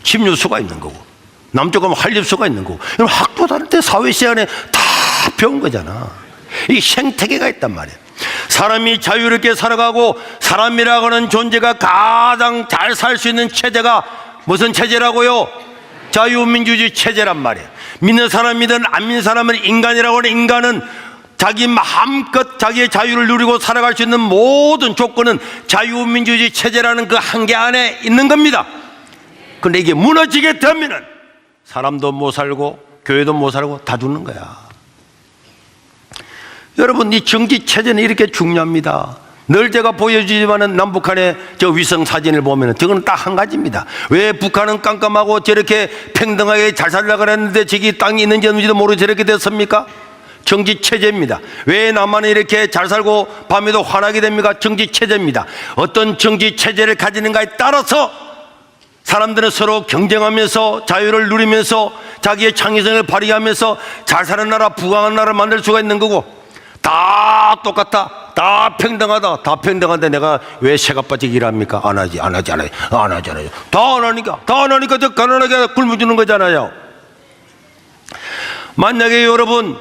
침류수가 있는 거고, 남쪽 가면 한립수가 있는 거고. 이런 학도 다닐 때 사회 시간에 다 배운 거잖아. 이 생태계가 있단 말이에요. 사람이 자유롭게 살아가고 사람이라고 하는 존재가 가장 잘 살 수 있는 체제가 무슨 체제라고요? 자유민주주의 체제란 말이에요. 믿는 사람이든 안 믿는 사람은 인간이라고 하는 인간은 자기 마음껏 자기의 자유를 누리고 살아갈 수 있는 모든 조건은 자유민주주의 체제라는 그 한계 안에 있는 겁니다. 그런데 이게 무너지게 되면은 사람도 못 살고 교회도 못 살고 다 죽는 거야. 여러분, 이 정치 체제는 이렇게 중요합니다. 늘 제가 보여주지만은 남북한의 저 위성 사진을 보면은 저건 딱 한 가지입니다. 왜 북한은 깜깜하고 저렇게 평등하게 잘 살려고 그랬는데 저기 땅이 있는지 없는지도 모르고 저렇게 됐습니까? 정치 체제입니다. 왜 남한은 이렇게 잘 살고 밤에도 환하게 됩니까? 정치 체제입니다. 어떤 정치 체제를 가지는가에 따라서 사람들은 서로 경쟁하면서 자유를 누리면서 자기의 창의성을 발휘하면서 잘 사는 나라, 부강한 나라를 만들 수가 있는 거고, 다 똑같다, 다 평등하다, 다 평등한데 내가 왜 새가 빠지게 일합니까? 안 하지. 다 안 하니까 저 가난하게 굶어주는 거잖아요. 만약에 여러분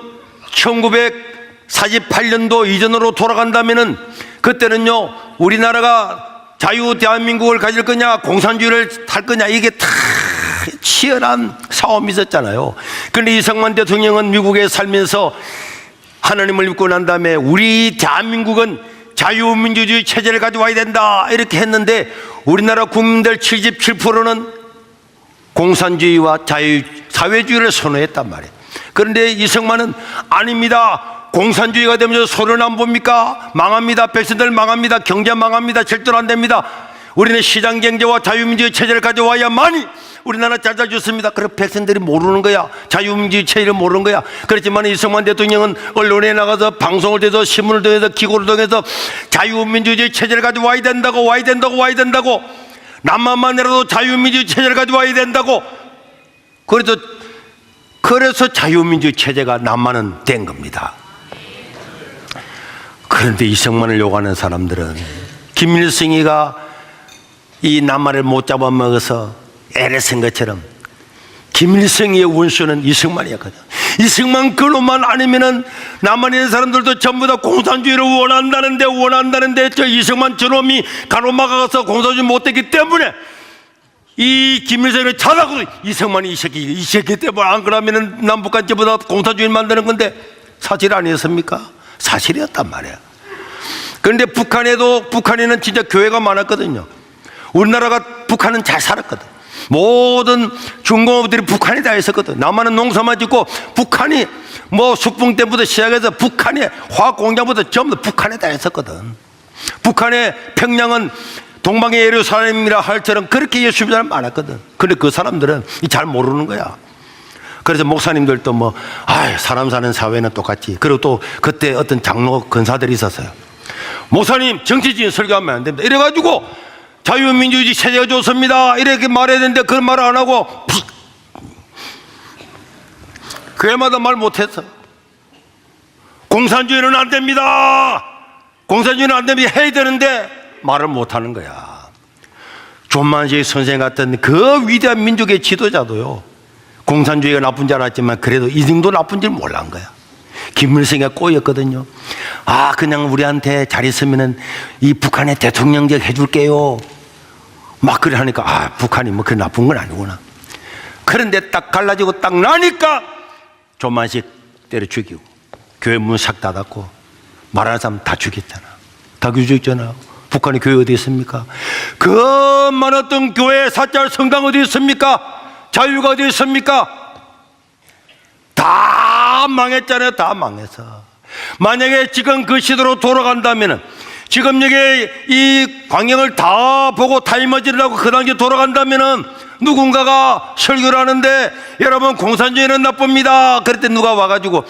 1948년도 이전으로 돌아간다면은 그때는요, 우리나라가 자유 대한민국을 가질 거냐 공산주의를 탈 거냐, 이게 다 치열한 싸움이 있었잖아요. 그런데 이승만 대통령은 미국에 살면서 하나님을 믿고 난 다음에 우리 대한민국은 자유민주주의 체제를 가져와야 된다 이렇게 했는데, 우리나라 국민들 77%는 공산주의와 사회주의를 선호했단 말이에요. 그런데 이승만은 아닙니다. 공산주의가 되면 손을 안 봅니까? 망합니다. 백성들 망합니다. 경제 망합니다. 절대로 안 됩니다. 우리는 시장경제와 자유민주주의 체제를 가져와야만이 우리나라 잘 살겠습니다. 그래, 백성들이 모르는 거야. 자유민주주의 체제를 모르는 거야. 그렇지만 이승만 대통령은 언론에 나가서 방송을 통해서 신문을 통해서 기고를 통해서 자유민주주의 체제를 가져와야 된다고, 와야 된다고, 남한만이라도 자유민주주의 체제를 가져와야 된다고. 그래서 자유민주주의 체제가 남한은 된 겁니다. 그런데 이승만을 욕하는 사람들은 김일성이가 이 남한을 못 잡아먹어서 애를 쓴 것처럼 김일성이의 원수는 이승만이었거든. 이승만 그놈만 아니면은 남한에 있는 사람들도 전부 다 공산주의를 원한다는데 저 이승만 저놈이 가로막아서 공산주의 못됐기 때문에 이 김일성을 찾아가고 이승만이 이 새끼 때문에 안 그러면은 남북한 전부 다 공산주의를 만드는 건데 사실 아니었습니까? 사실이었단 말이야. 그런데 북한에는 진짜 교회가 많았거든요. 우리나라가 북한은 잘 살았거든. 모든 중공업들이 북한에 다 있었거든. 남한은 농사만 짓고 북한이 뭐 숙풍 때부터 시작해서 북한이 화학 공장부터 전부 다 북한에 다 있었거든. 북한의 평양은 동방의 예루살렘이라 할처럼 그렇게 예수 믿는 사람 많았거든. 그런데 그 사람들은 잘 모르는 거야. 그래서 목사님들도 사람 사는 사회는 똑같지. 그리고 또 그때 어떤 장로 권사들이 있었어요. 목사님, 정치적인 설교하면 안 됩니다. 이래가지고 자유민주주의 체제가 좋습니다 이렇게 말해야 되는데 그런 말을 안 하고 그애마다 말 못했어. 공산주의는 안 됩니다. 공산주의는 안 됩니다 해야 되는데 말을 못하는 거야. 존만식 선생 같은 그 위대한 민족의 지도자도요, 공산주의가 나쁜 줄 알았지만 그래도 이 정도 나쁜 줄 몰란 거야. 김일성이 꼬였거든요. 그냥 우리한테 잘 있으면은 이 북한에 대통령직 해줄게요 막 그래 하니까 북한이 뭐 그렇게 나쁜 건 아니구나. 그런데 딱 갈라지고 딱 나니까 조만씩 때려 죽이고 교회 문 싹 닫았고 말하는 사람 다 죽였잖아. 다 죽였잖아. 북한의 교회 어디 있습니까? 그 많았던 교회 사찰 성당 어디 있습니까? 자유가 어디 있습니까? 다 망했잖아요. 다 망해서. 만약에 지금 그 시대로 돌아간다면, 지금 여기 이 광경을 다 보고 타임머신을 하고 그 당시에 돌아간다면 누군가가 설교를 하는데 여러분 공산주의는 나쁩니다. 그럴 때 누가 와가지고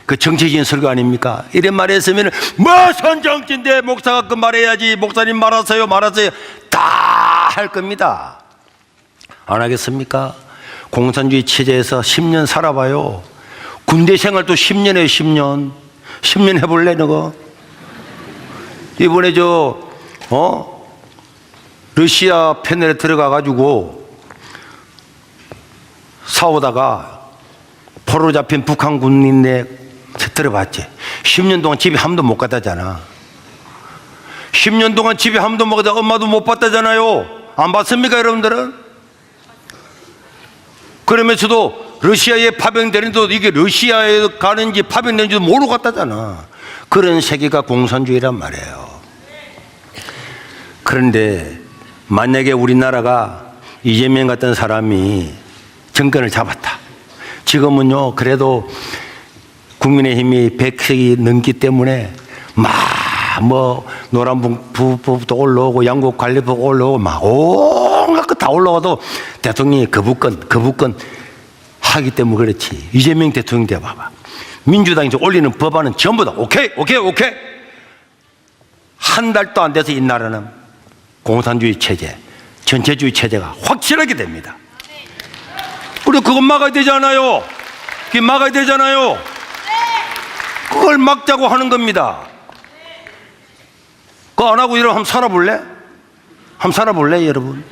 그 정치적인 설교 아닙니까? 이런 말 했으면 무슨 정치인데 목사가 그 말해야지, 목사님 말하세요 다 할 겁니다. 안 하겠습니까? 공산주의 체제에서 10년 살아봐요. 군대 생활도 10년 해요. 10년 해볼래 너거? 이번에 러시아 패널에 들어가가지고 싸우다가 포로 잡힌 북한 군인네 들어봤지. 10년 동안 집에 한 번도 못 갔다잖아. 10년 동안 집에 한 번도 못 갔다, 엄마도 못 봤다잖아요. 안 봤습니까 여러분들은? 그러면서도 러시아에 파병되는데도 이게 러시아에 가는지 파병되는지도 모르고 갔다잖아. 그런 세계가 공산주의란 말이에요. 그런데 만약에 우리나라가 이재명 같은 사람이 정권을 잡았다. 지금은요 그래도 국민의힘이 100석이 넘기 때문에 노란부부도 올라오고 양국관리부가 올라오고 온갖 거 다 올라와도 대통령이 거부권 하기 때문에 그렇지. 이재명 대통령 돼봐봐. 민주당이 올리는 법안은 전부 다 오케이. 한 달도 안 돼서 이 나라는 공산주의 체제, 전체주의 체제가 확실하게 됩니다. 우리 그거 막아야 되잖아요. 그게 막아야 되잖아요. 그걸 막자고 하는 겁니다. 그거 안 하고 여러분 한번 살아볼래 여러분?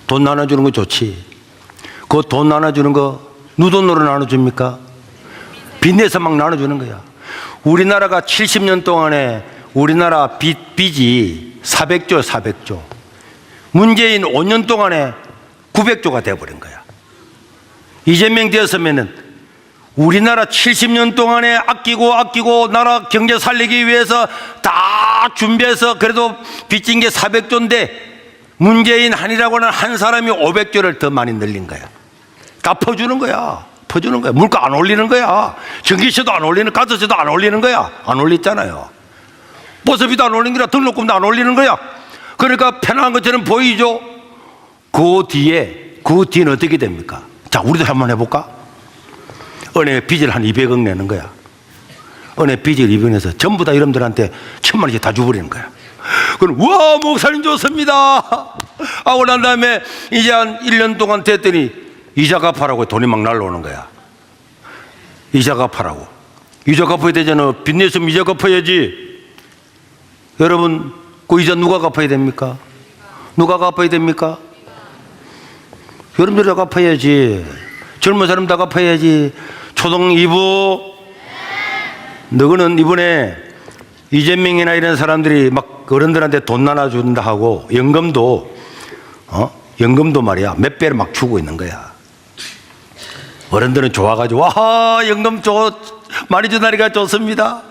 돈 나눠주는 거 좋지. 그 돈 나눠주는 거 누 돈으로 나눠줍니까? 빚내서 막 나눠주는 거야. 우리나라가 70년 동안에 우리나라 빚이 400조. 문재인 5년 동안에 900조가 돼버린 거야. 이재명 되었으면은 우리나라 70년 동안에 아끼고 나라 경제 살리기 위해서 다 준비해서 그래도 빚진 게 400조인데 문재인 한이라고는 한 사람이 500조를 더 많이 늘린 거야. 다 퍼주는 거야. 물가 안 올리는 거야. 전기세도 안 올리는, 가스세도 안 올리는 거야. 안 올렸잖아요. 버스비도 안 올리는 거야. 등록금도 안 올리는 거야. 그러니까 편안한 것처럼 보이죠. 그 뒤에는 어떻게 됩니까? 자, 우리도 한번 해볼까? 은행에 빚을 한 200억 내는 거야. 은행에 빚을 200억 내서 전부 다 여러분들한테 1,000만 원씩 다 줘버리는 거야. 그럼 와 목사님 좋습니다 하고 난 다음에 이제 한 1년 동안 됐더니 이자 갚아라고 돈이 막 날라오는 거야. 이자 갚아라고. 이자 갚아야 되잖아. 빚 냈으면 이자 갚아야지. 여러분 그 이자 누가 갚아야 됩니까? 여러분들이 다 갚아야지. 젊은 사람 다 갚아야지. 초등 2부 너희는 이번에 이재명이나 이런 사람들이 막 어른들한테 돈 나눠준다 하고 연금도 말이야 몇 배를 막 주고 있는 거야. 어른들은 좋아가지고 와 연금 많이 주다니까 좋습니다.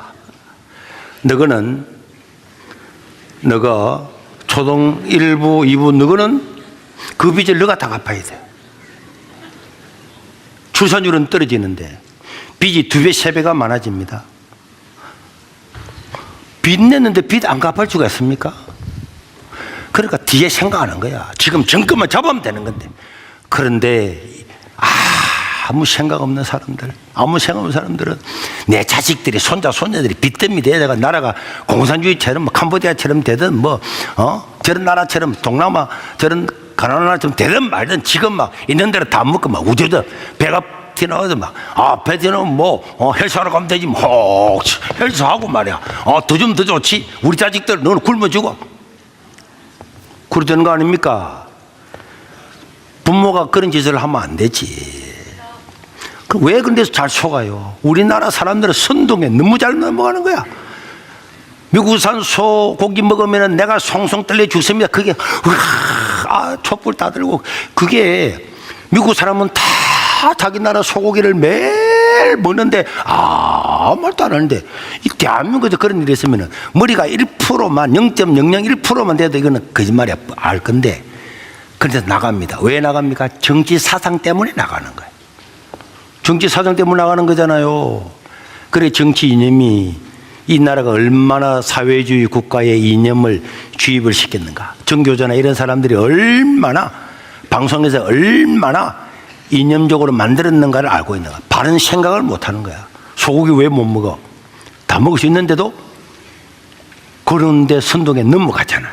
너가 초등 1부 2부 너는 그 빚을 너가 다 갚아야 돼. 출산율은 떨어지는데 빚이 2배 3배가 많아집니다. 빚 냈는데 빚 안 갚을 수가 있습니까? 그러니까 뒤에 생각하는 거야. 지금 정권만 잡으면 되는 건데. 그런데 아무 생각 없는 사람들은 내 자식들이 손자들이 빚 때문에 내가 나라가 공산주의처럼 캄보디아처럼 되든 저런 나라처럼 동남아 저런 가난한 나라처럼 되든 말든 지금 막 있는 대로 다 먹고 막 우주도 배가 튀어나와서 배 튀어나오면 헬스하러 가면 되지 헬스하고 말이야. 더 주면 더 좋지. 우리 자식들 너는 굶어 죽어. 그러자는 거 아닙니까? 부모가 그런 짓을 하면 안 되지. 왜 그런 데서 잘 속아요? 우리나라 사람들은 선동에 너무 잘 넘어가는 거야. 미국산 소고기 먹으면 내가 송송 떨려 죽습니다. 그게 촛불 다 들고. 그게 미국 사람은 다 자기 나라 소고기를 매일 먹는데 아무 말도 안 하는데, 이 대한민국에서 그런 일이 있으면 머리가 1%만 0.001%만 돼도 이거는 거짓말이야 알 건데, 그래서 나갑니다. 왜 나갑니까? 정치 사상 때문에 나가는 거예요. 정치 사상 때문에 나가는 거잖아요. 그래, 정치 이념이 이 나라가 얼마나 사회주의 국가의 이념을 주입을 시켰는가. 정교조나 이런 사람들이 얼마나 방송에서 얼마나 이념적으로 만들었는가를 알고 있는가. 바른 생각을 못 하는 거야. 소고기 왜 못 먹어? 다 먹을 수 있는데도 그런데 선동에 넘어가잖아.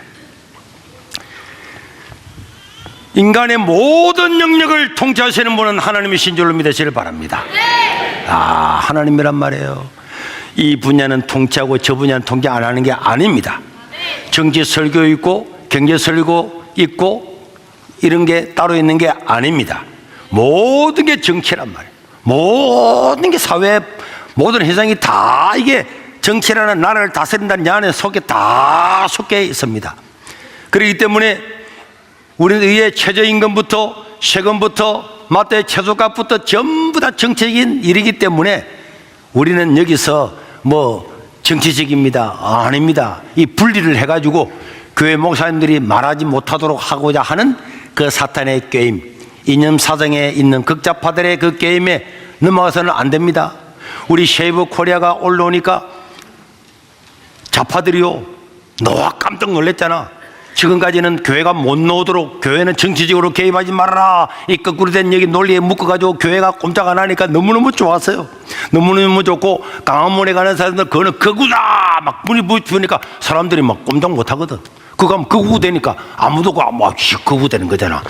인간의 모든 영역을 통치하시는 분은 하나님이신 줄로 믿으시길 바랍니다. 하나님이란 말이에요. 이 분야는 통치하고 저 분야는 통치 안 하는 게 아닙니다. 정치 설교 있고 경제 설교 있고 이런 게 따로 있는 게 아닙니다. 모든 게 정치란 말이에요. 모든 게 사회, 모든 회상이 다 이게 정치라는 나라를 다스린다는 양 안에 속에 다 속해 있습니다. 그렇기 때문에 우리는 의회 최저임금부터 세금부터 마트의 채소값부터 전부 다 정치적인 일이기 때문에 우리는 여기서 뭐 정치적입니다, 아닙니다, 이 분리를 해가지고 교회 목사님들이 말하지 못하도록 하고자 하는 그 사탄의 게임, 이념 사정에 있는 극좌파들의 그 게임에 넘어가서는 안 됩니다. 우리 쉐이브 코리아가 올라오니까 좌파들이요, 너와 깜짝 놀랐잖아. 지금까지는 교회가 못 나오도록, 교회는 정치적으로 개입하지 말아라, 이 거꾸로 된 얘기 논리에 묶어가지고 교회가 꼼짝 안 하니까 너무너무 좋았어요. 너무너무 좋고, 강화문에 가는 사람들 그거는 거구다 막 문이 부으니까 사람들이 막 꼼짝 못 하거든. 그거 하면 거구 되니까 아무도 막 거구 되는 거잖아.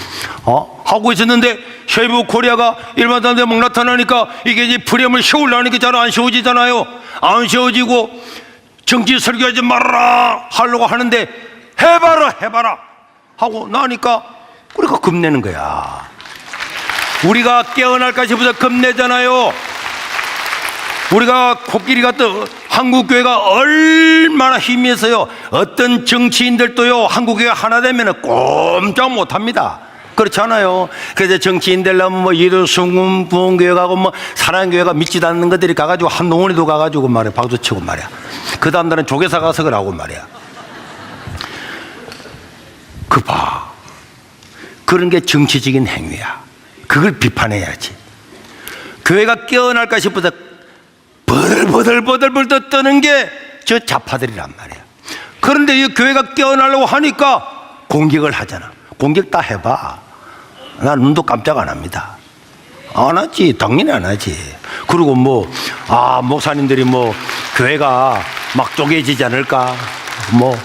하고 있었는데 쉐이브 코리아가 일반 사람들 막 나타나니까 이게 이제 프레임을 세우려니까 잘 안 세워지잖아요. 안 세워지고 정치 설교하지 말아라 하려고 하는데 해봐라 하고 나니까 우리가 겁내는 거야. 우리가 깨어날까 싶어서 겁내잖아요. 우리가 코끼리 같은 한국교회가 얼마나 힘이 있어요. 어떤 정치인들도요, 한국교회 하나 되면 꼼짝 못합니다. 그렇지 않아요? 그래서 정치인 되려면 뭐 이도순 부흥교회 가고 뭐 사랑교회가 믿지도 않는 것들이 가가지고 한동훈이도 가가지고 말이야, 박수 치고 말이야. 그 다음 날은 조계사 가서 그러고 말이야. 그 봐, 그런 게 정치적인 행위야. 그걸 비판해야지. 교회가 깨어날까 싶어서 버들버들 떠는 게 저 좌파들이란 말이야. 그런데 이 교회가 깨어나려고 하니까 공격을 하잖아. 공격 다 해봐. 난 눈도 깜짝 안 합니다. 안 하지. 당연히 안 하지. 그리고 뭐 목사님들이 뭐 교회가 막 쪼개지지 않을까 뭐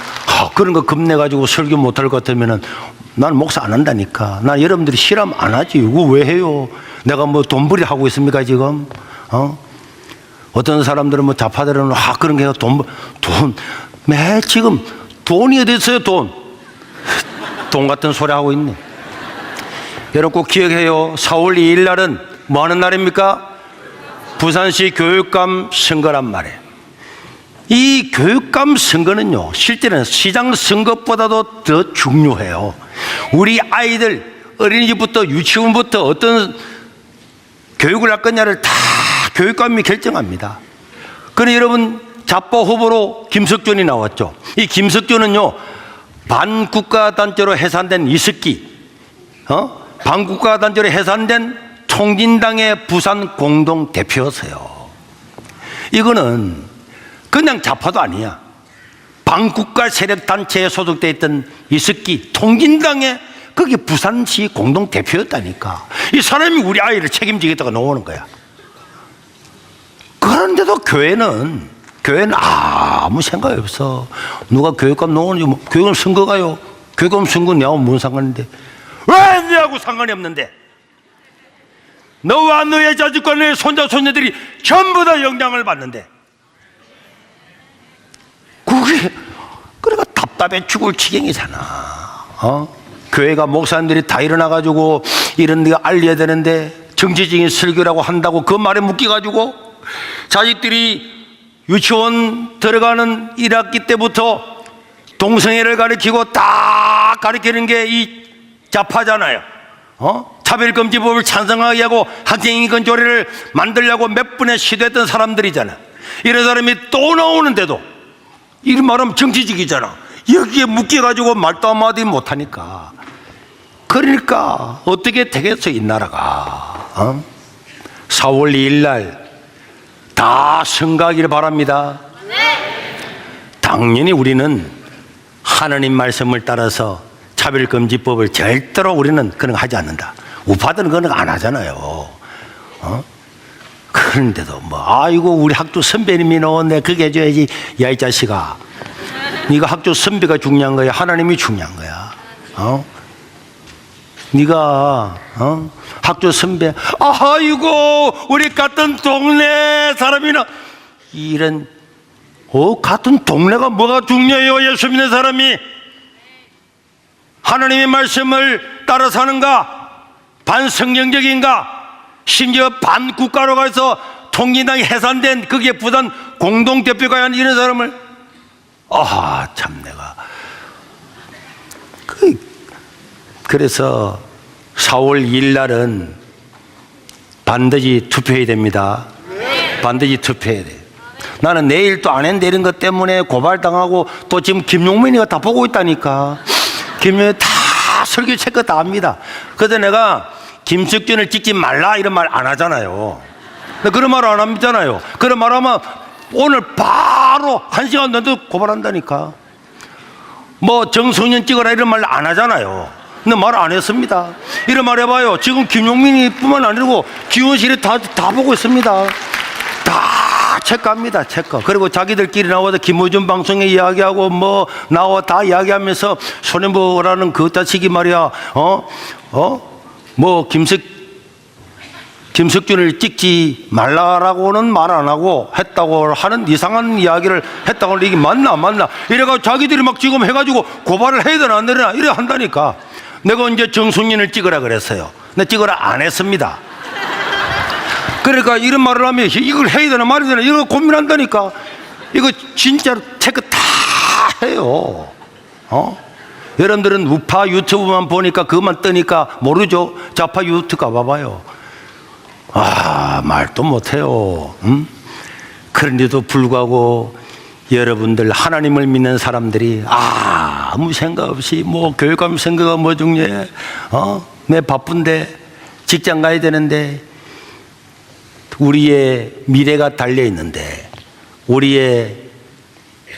그런 거 겁내가지고 설교 못할 것 같으면은 난 목사 안 한다니까. 난 여러분들이 싫으면 안 하지. 이거 왜 해요? 내가 뭐 돈벌이 하고 있습니까 지금? 어떤 사람들은 뭐 좌파들은 그런 게 매 지금 돈이 어디 있어요? 돈 같은 소리 하고 있네. 여러분 꼭 기억해요. 4월 2일 날은 뭐 하는 날입니까? 부산시 교육감 선거란 말이에요. 이 교육감 선거는요, 실제는 시장 선거보다도 더 중요해요. 우리 아이들 어린이집부터 유치원부터 어떤 교육을 할 거냐를 다 교육감이 결정합니다. 그런데 여러분, 좌파 후보로 김석준이 나왔죠. 이 김석준은요, 반국가단체로 해산된 이석기, 반국가단체로 해산된 통진당의 부산 공동대표였어요. 이거는 그냥 좌파도 아니야. 반국가 세력단체에 소속되어 있던 이석기 통진당의 그게 부산시 공동대표였다니까. 이 사람이 우리 아이를 책임지겠다고 나오는 거야. 그런데도 교회는 아무 생각이 없어. 누가 교육감 나오는지, 뭐, 교육감 선거 가요. 교육감 선거 내하고 뭔 상관인데. 왜 내하고 상관이 없는데? 너와 너의 자식과 너의 손자, 손녀들이 전부 다 영향을 받는데. 그래가 답답해 죽을 지경이잖아. 교회가 목사님들이 다 일어나가지고 이런 데가 알려야 되는데 정치적인 설교라고 한다고 그 말에 묶여가지고 자식들이 유치원 들어가는 1학기 때부터 동성애를 가르치고 다 가르치는 게 이 좌파잖아요. 차별금지법을 찬성하게 하고 학생인권 조례를 만들려고 몇 번의 시도했던 사람들이잖아. 이런 사람이 또 나오는데도 이런 말하면 정치적이잖아. 여기에 묶여가지고 말도 한마디 못하니까. 그러니까 어떻게 되겠어 이 나라가. 4월 2일 날 다 승가하기를 바랍니다. 당연히 우리는 하나님 말씀을 따라서 차별금지법을 절대로 우리는 그런 거 하지 않는다. 우파들은 그런 거 안 하잖아요. 그런데도 아이고 우리 학교 선배님이 넣었네 그게 해줘야지. 야 이 자식아, 네가 학교 선배가 중요한 거야, 하나님이 중요한 거야? 네가 학교 선배, 아이고 우리 같은 동네 사람이나 이런 같은 동네가 뭐가 중요해요? 예수 믿는 사람이 하나님의 말씀을 따라 사는가, 반성경적인가, 심지어 반국가로 가서 통일당이 해산된 그게 부산 공동대표가 한 이런 사람을 참 내가 그래서 4월 2일 날은 반드시 투표해야 됩니다. 반드시 투표해야 돼. 나는 내일 또 안 했는데 이런 것 때문에 고발당하고 또 지금 김용민이가 다 보고 있다니까. 김용민이 다 설교 체크 다 합니다. 그래서 내가 김석준을 찍지 말라 이런 말 안 하잖아요. 그런 말 안 합니다잖아요. 그런 말 하면 오늘 바로 1시간 내도 고발한다니까. 정성년 찍어라 이런 말 안 하잖아요. 근데 말 안 했습니다. 이런 말 해봐요. 지금 김용민이 뿐만 아니고 기원실이 다 보고 있습니다. 다 체크합니다. 체크. 그리고 자기들끼리 나와서 김호준 방송에 이야기하고 나와 다 이야기하면서 손해보라는 그 자식이 말이야. 김석준을 찍지 말라라고는 말 안 하고 했다고 하는 이상한 이야기를 했다고 하는 이게 맞나 이래가지고 자기들이 막 지금 해가지고 고발을 해야 되나 안 되나 이래 한다니까. 내가 언제 정순인을 찍으라 그랬어요? 내 찍으라 안 했습니다. 그러니까 이런 말을 하면 이걸 해야 되나 말아야 되나 이거 고민한다니까. 이거 진짜로 체크 다 해요. 여러분들은 우파 유튜브만 보니까 그것만 뜨니까 모르죠. 좌파 유튜브 가봐봐요. 말도 못해요. 그런데도 불구하고 여러분들 하나님을 믿는 사람들이 아무 생각 없이 결과물 생각가 중요해. 내 바쁜데 직장 가야 되는데 우리의 미래가 달려 있는데 우리의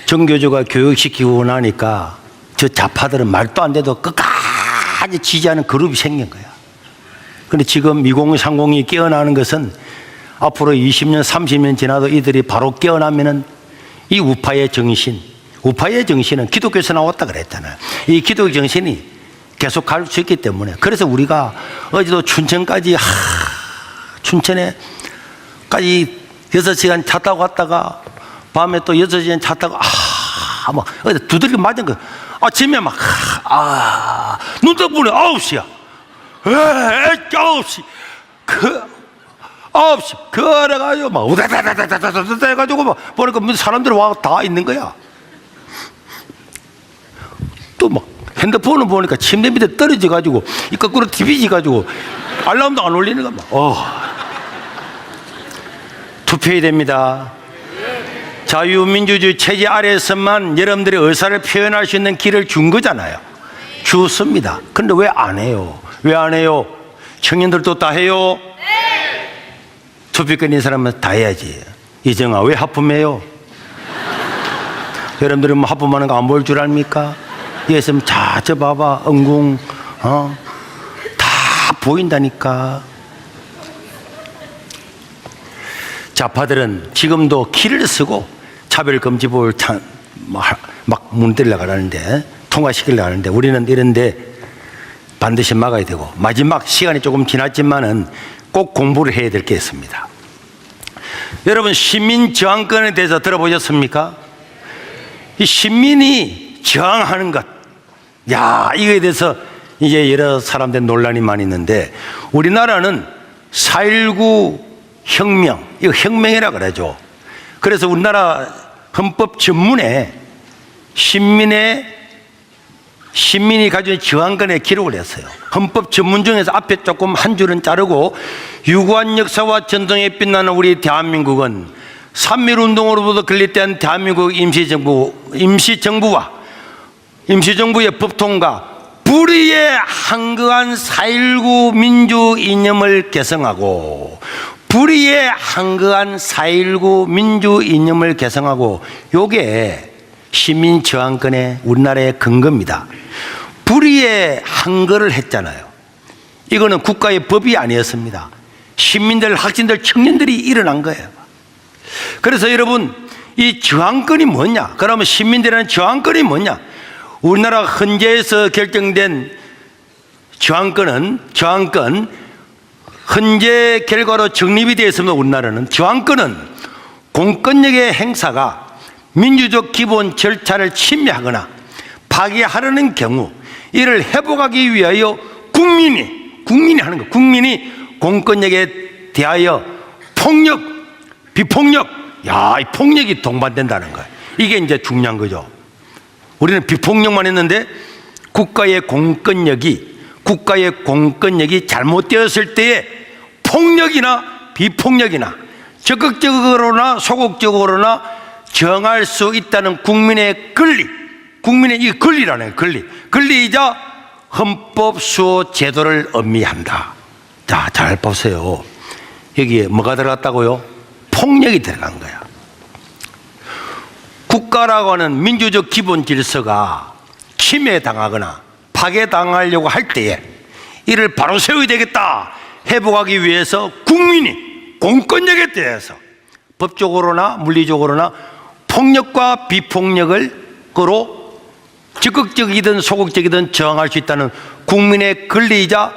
정교조가 교육시키고 나니까 저 좌파들은 말도 안 돼도 끝까지 지지하는 그룹이 생긴 거야. 근데 지금 2030이 깨어나는 것은 앞으로 20년, 30년 지나도 이들이 바로 깨어나면은 이 우파의 정신은 기독교에서 나왔다 그랬잖아요. 이 기독교 정신이 계속 갈 수 있기 때문에. 그래서 우리가 어제도 춘천까지, 춘천에까지 6시간 차 타고 갔다가 밤에 또 6시간 차 타고, 어제 두들겨 맞은 거. 아침에 눈 떠 보니 9시야. 9시. 9시. 그래가지고 우다다다다다다다 해가지고 보니까 사람들이 와 다 있는 거야. 또 핸드폰을 보니까 침대 밑에 떨어져가지고 이 거꾸로 뒤비져가지고 알람도 안 울리는 거야. 투표해야 됩니다. 자유민주주의 체제 아래에서만 여러분들의 의사를 표현할 수 있는 길을 준 거잖아요. 주었습니다. 근데 왜 안 해요? 왜 안 해요? 청년들도 다 해요? 투표권 있는 사람은 다 해야지. 이정아, 왜 하품해요? 여러분들은 하품하는 거 안 보일 줄 압니까? 여기서 저 봐봐, 엉궁, 다 보인다니까. 좌파들은 지금도 키를 쓰고 차별금지법을 막 문들려고 하는데, 통과시키려고 하는데, 우리는 이런데 반드시 막아야 되고, 마지막 시간이 조금 지났지만은 꼭 공부를 해야 될 게 있습니다. 여러분, 시민 저항권에 대해서 들어보셨습니까? 이 시민이 저항하는 것, 이거에 대해서 이제 여러 사람들 논란이 많이 있는데, 우리나라는 4.19 혁명, 이거 혁명이라 그러죠. 그래서 우리나라 헌법 전문에 시민의 시민이 가진 저항권에 기록을 했어요. 헌법 전문 중에서 앞에 조금 한 줄은 자르고, 유구한 역사와 전통에 빛나는 우리 대한민국은 3.1운동으로부터 건립된 대한민국 임시정부의 법통과 불의에 한거한 4.19 민주 이념을 개성하고, 불의에 한거한 4.19 민주 이념을 개성하고, 요게 시민 저항권의 우리나라의 근거입니다. 불의에 한거를 했잖아요. 이거는 국가의 법이 아니었습니다. 시민들, 학생들, 청년들이 일어난 거예요. 그래서 여러분, 이 저항권이 뭐냐? 그러면 시민들의 저항권이 뭐냐? 우리나라 헌재에서 결정된 저항권, 헌재 결과로 정립이 되어 있습니다. 우리나라는 저항권은 공권력의 행사가 민주적 기본 절차를 침해하거나 파괴하려는 경우 이를 회복하기 위하여 국민이 하는 거, 국민이 공권력에 대하여 폭력, 비폭력, 이 폭력이 동반된다는 거예요. 이게 이제 중요한 거죠. 우리는 비폭력만 했는데 국가의 공권력이 잘못되었을 때에 폭력이나 비폭력이나 적극적으로나 소극적으로나 정할 수 있다는 국민의 이 권리라는 거예요. 권리이자 헌법 수호 제도를 의미한다. 자, 잘 보세요. 여기에 뭐가 들어갔다고요? 폭력이 들어간 거야. 국가라고 하는 민주적 기본 질서가 침해당하거나 파괴당하려고 할 때에 이를 바로 세워야 되겠다 회복하기 위해서 국민이 공권력에 대해서 법적으로나 물리적으로나 폭력과 비폭력을 거로 적극적이든 소극적이든 저항할 수 있다는 국민의 권리이자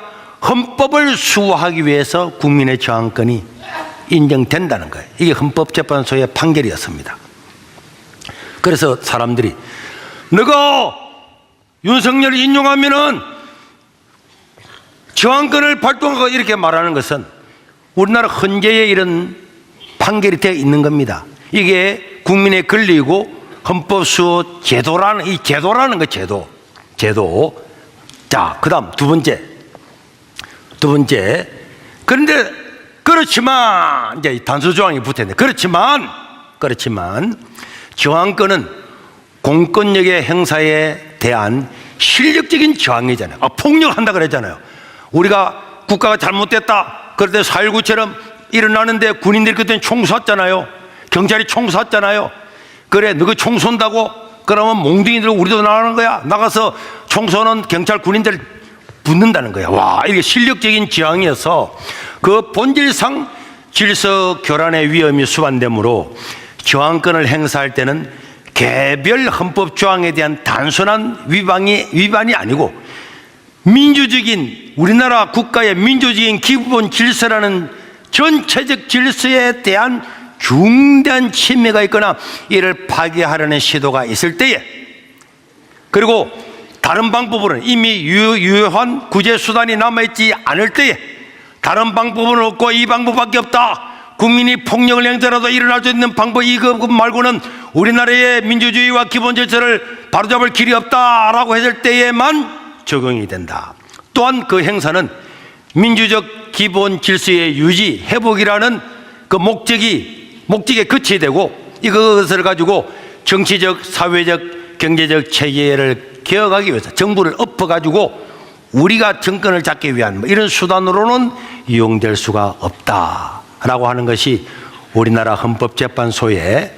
헌법을 수호하기 위해서 국민의 저항권이 인정된다는 거예요. 이게 헌법재판소의 판결이었습니다. 그래서 사람들이 너가 윤석열을 인용하면은 저항권을 발동하고 이렇게 말하는 것은 우리나라 헌재에 이런 판결이 되어 있는 겁니다. 이게 국민의 권리이고 헌법 수호 제도라는 이 제도라는 거 제도. 자, 그다음 두 번째. 그런데 그렇지만 이제 단수 조항이 붙었는데 그렇지만 저항권은 공권력의 행사에 대한 실력적인 저항이잖아요. 폭력한다 그랬잖아요. 우리가 국가가 잘못됐다 그럴 때 4.19처럼 일어나는데 군인들이 그때는 총 쐈잖아요. 경찰이 총 쐈잖아요. 그래, 너가 총 쏜다고? 그러면 몽둥이들 우리도 나가는 거야. 나가서 총 쏘는 경찰 군인들 붙는다는 거야. 와, 이게 실력적인 저항이어서 그 본질상 질서 교란의 위험이 수반되므로 저항권을 행사할 때는 개별 헌법 조항에 대한 단순한 위반이 아니고 민주적인 우리나라 국가의 민주적인 기본 질서라는 전체적 질서에 대한 중대한 침해가 있거나 이를 파괴하려는 시도가 있을 때에, 그리고 다른 방법으로는 이미 유효한 구제 수단이 남아있지 않을 때에 다른 방법은 없고 이 방법밖에 없다. 국민이 폭력을 행사라도 일어날 수 있는 방법 이거 말고는 우리나라의 민주주의와 기본 질서를 바로잡을 길이 없다라고 했을 때에만 적용이 된다. 또한 그 행사는 민주적 기본 질서의 유지, 회복이라는 그 목적에 그치게 되고 이것을 가지고 정치적, 사회적, 경제적 체계를 개혁하기 위해서 정부를 엎어가지고 우리가 정권을 잡기 위한 이런 수단으로는 이용될 수가 없다라고 하는 것이 우리나라 헌법재판소의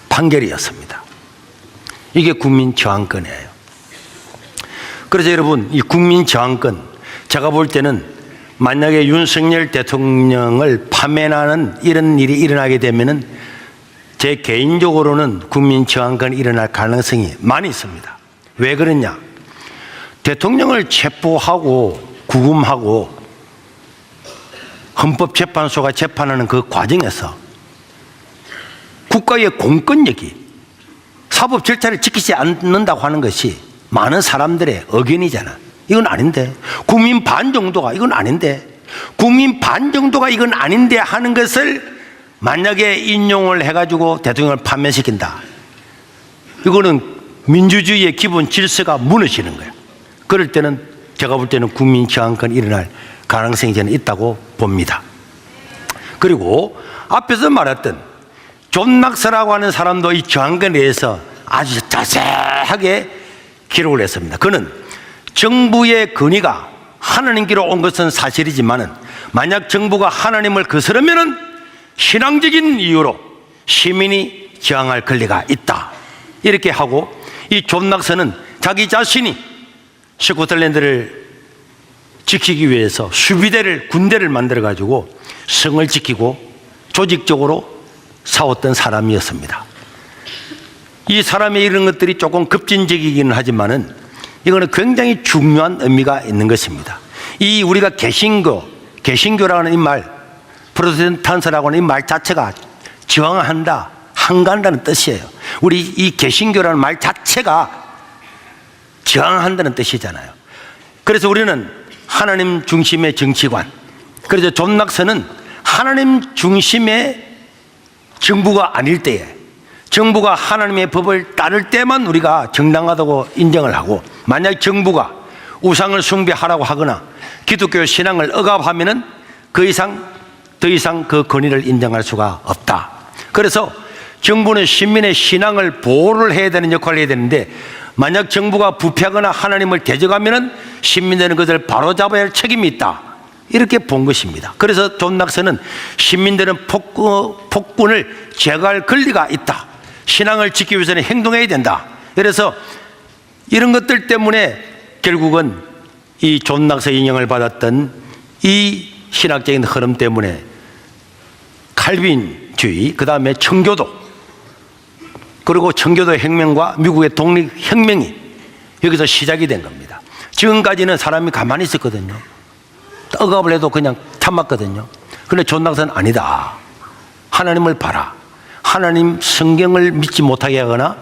판결이었습니다. 이게 국민 저항권이에요. 그래서 여러분, 이 국민 저항권, 제가 볼 때는 만약에 윤석열 대통령을 파면하는 이런 일이 일어나게 되면은 제 개인적으로는 국민 저항권이 일어날 가능성이 많이 있습니다. 왜 그러냐? 대통령을 체포하고 구금하고 헌법재판소가 재판하는 그 과정에서 국가의 공권력이 사법 절차를 지키지 않는다고 하는 것이 많은 사람들의 의견이잖아. 이건 아닌데. 국민 반 정도가 이건 아닌데. 국민 반 정도가 이건 아닌데 하는 것을 만약에 인용을 해가지고 대통령을 파면시킨다. 이거는 민주주의의 기본 질서가 무너지는 거예요. 그럴 때는 제가 볼 때는 국민 저항권이 일어날 가능성이 저는 있다고 봅니다. 그리고 앞에서 말했던 존 낙서라고 하는 사람도 이 저항권에 대해서 아주 자세하게 기록을 했습니다. 그는 정부의 건의가 하나님께로 온 것은 사실이지만은 만약 정부가 하나님을 거스르면은 신앙적인 이유로 시민이 저항할 권리가 있다. 이렇게 하고 이 존 낙서는 자기 자신이 스코틀랜드를 지키기 위해서 수비대를 군대를 만들어 가지고 성을 지키고 조직적으로 싸웠던 사람이었습니다. 이 사람의 이런 것들이 조금 급진적이기는 하지만은 이거는 굉장히 중요한 의미가 있는 것입니다. 이 우리가 개신교라고 하는 이 말, 프로테스탄트라고 하는 이 말 자체가 저항한다, 항간다는 뜻이에요. 우리 이 개신교라는 말 자체가 저항한다는 뜻이잖아요. 그래서 우리는 하나님 중심의 정치관, 그래서 존 낙서는 하나님 중심의 정부가 아닐 때에, 정부가 하나님의 법을 따를 때만 우리가 정당하다고 인정을 하고, 만약 정부가 우상을 숭배하라고 하거나 기독교 신앙을 억압하면은 더 이상 그 권위를 인정할 수가 없다. 그래서 정부는 시민의 신앙을 보호를 해야 되는 역할을 해야 되는데, 만약 정부가 부패하거나 하나님을 대적하면은 시민들은 그것을 바로잡아야 할 책임이 있다. 이렇게 본 것입니다. 그래서 존 낙서는 시민들은 폭군을 제거할 권리가 있다. 신앙을 지키기 위해서는 행동해야 된다. 그래서 이런 것들 때문에 결국은 이 존 낙서 인용을 받았던 이 신학적인 흐름 때문에 칼빈주의, 그 다음에 청교도, 그리고 청교도 혁명과 미국의 독립혁명이 여기서 시작이 된 겁니다. 지금까지는 사람이 가만히 있었거든요. 억압을 해도 그냥 참았거든요. 그런데 존 낙서는 아니다. 하나님을 봐라. 하나님 성경을 믿지 못하게 하거나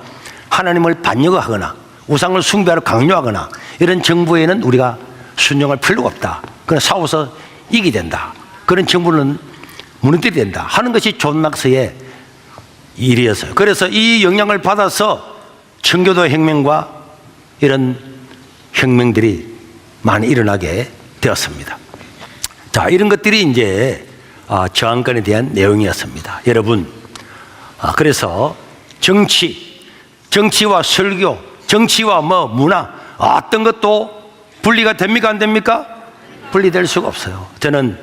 하나님을 반역하거나 우상을 숭배하러 강요하거나 이런 정부에는 우리가 순종할 필요가 없다. 그냥 싸워서 이기게 된다. 그런 정부는 무너뜨려야 된다 하는 것이 존 낙서의 일이었어요. 그래서 이 영향을 받아서 청교도 혁명과 이런 혁명들이 많이 일어나게 되었습니다. 자, 이런 것들이 이제 저항권에 대한 내용이었습니다. 여러분, 그래서 정치와 설교, 정치와 문화, 어떤 것도 분리가 됩니까? 안 됩니까? 분리될 수가 없어요. 저는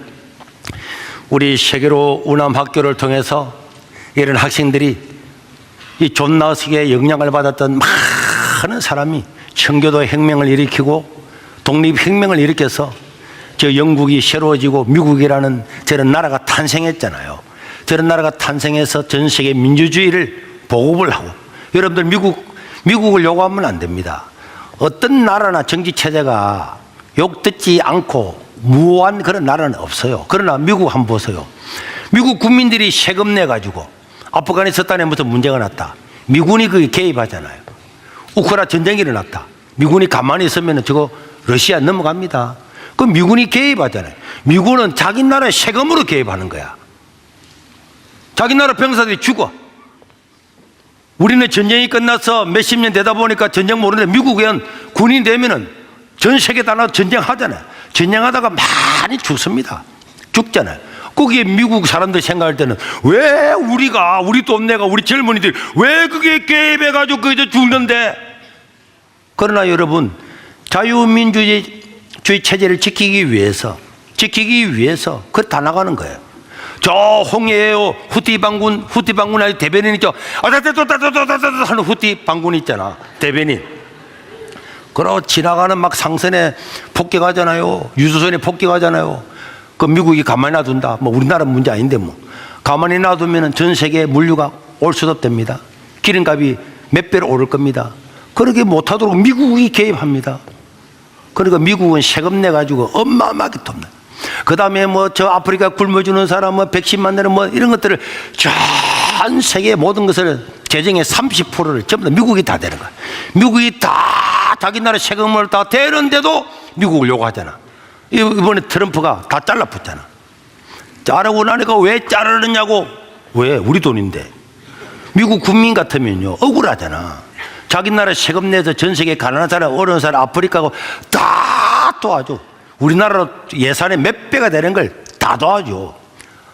우리 세계로 운암학교를 통해서 이런 학생들이 이 존 낙서의 영향을 받았던 많은 사람이 청교도 혁명을 일으키고 독립혁명을 일으켜서 저 영국이 새로워지고 미국이라는 저런 나라가 탄생했잖아요. 저런 나라가 탄생해서 전 세계 민주주의를 보급을 하고, 여러분들 미국을 요구하면 안 됩니다. 어떤 나라나 정치 체제가 욕 듣지 않고 무한 그런 나라는 없어요. 그러나 미국 한번 보세요. 미국 국민들이 세금 내 가지고 아프가니스탄에 무슨 문제가 났다, 미군이 거기 개입하잖아요. 우크라이나 전쟁이 일어났다, 미군이 가만히 있으면 저거 러시아 넘어갑니다. 그럼 미군이 개입하잖아요. 미군은 자기 나라의 세금으로 개입하는 거야. 자기 나라 병사들이 죽어. 우리는 전쟁이 끝나서 몇십 년 되다 보니까 전쟁 모르는데 미국은 군인 되면은 전 세계 다 나서 전쟁하잖아요. 전쟁하다가 많이 죽습니다. 죽잖아요. 거기에 미국 사람들 생각할 때는 왜 우리 돈 내가 우리 젊은이들 왜 그게 개입해가지고 그저 죽는데? 그러나 여러분, 자유민주주의 체제를 지키기 위해서 그걸 다 나가는 거예요. 저 홍해에요 후티 반군의 대변인 있죠. 하는 후티 반군 있잖아, 대변인. 그러고 지나가는 막 상선에 폭격하잖아요. 유조선에 폭격하잖아요. 그 미국이 가만히 놔둔다. 우리나라 문제 아닌데 가만히 놔두면 전 세계 물류가 올 수도 없답니다. 기름값이 몇 배로 오를 겁니다. 그렇게 못하도록 미국이 개입합니다. 그러니까 미국은 세금 내가지고 어마어마하게 돈 내요. 그 다음에 저 아프리카 굶어 죽는 사람 백신 만드는 이런 것들을 전 세계 모든 것을 재정의 30%를 전부 다 미국이 다 되는 거야. 미국이 다 자기 나라 세금을 다 대는데도 미국을 요구하잖아. 이번에 트럼프가 다 잘라붙잖아. 자르고 나니까 왜 자르느냐고. 왜? 우리 돈인데. 미국 국민 같으면요 억울하잖아. 자기 나라 세금 내서 전 세계 가난한 사람, 어려운 사람, 아프리카고 다 도와줘. 우리나라로 예산의 몇 배가 되는 걸 다 도와줘.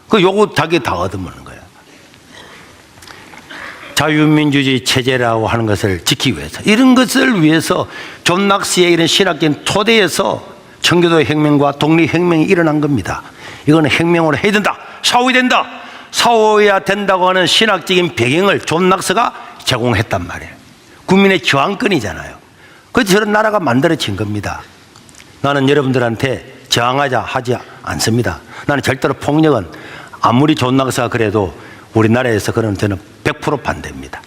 그 요거 자기 다 얻어먹는 거야. 자유민주주의 체제라고 하는 것을 지키기 위해서, 이런 것을 위해서 존 낙스의 이런 신학적인 토대에서 청교도 혁명과 독립혁명이 일어난 겁니다. 이거는 혁명으로 해야 된다, 싸워야 된다, 싸워야 된다고 하는 신학적인 배경을 존 낙스가 제공했단 말이에요. 국민의 저항권이잖아요. 그래서 저런 나라가 만들어진 겁니다. 나는 여러분들한테 저항하자 하지 않습니다. 나는 절대로 폭력은 아무리 존 낙스가 그래도 우리나라에서 그런 저는 100% 반대입니다.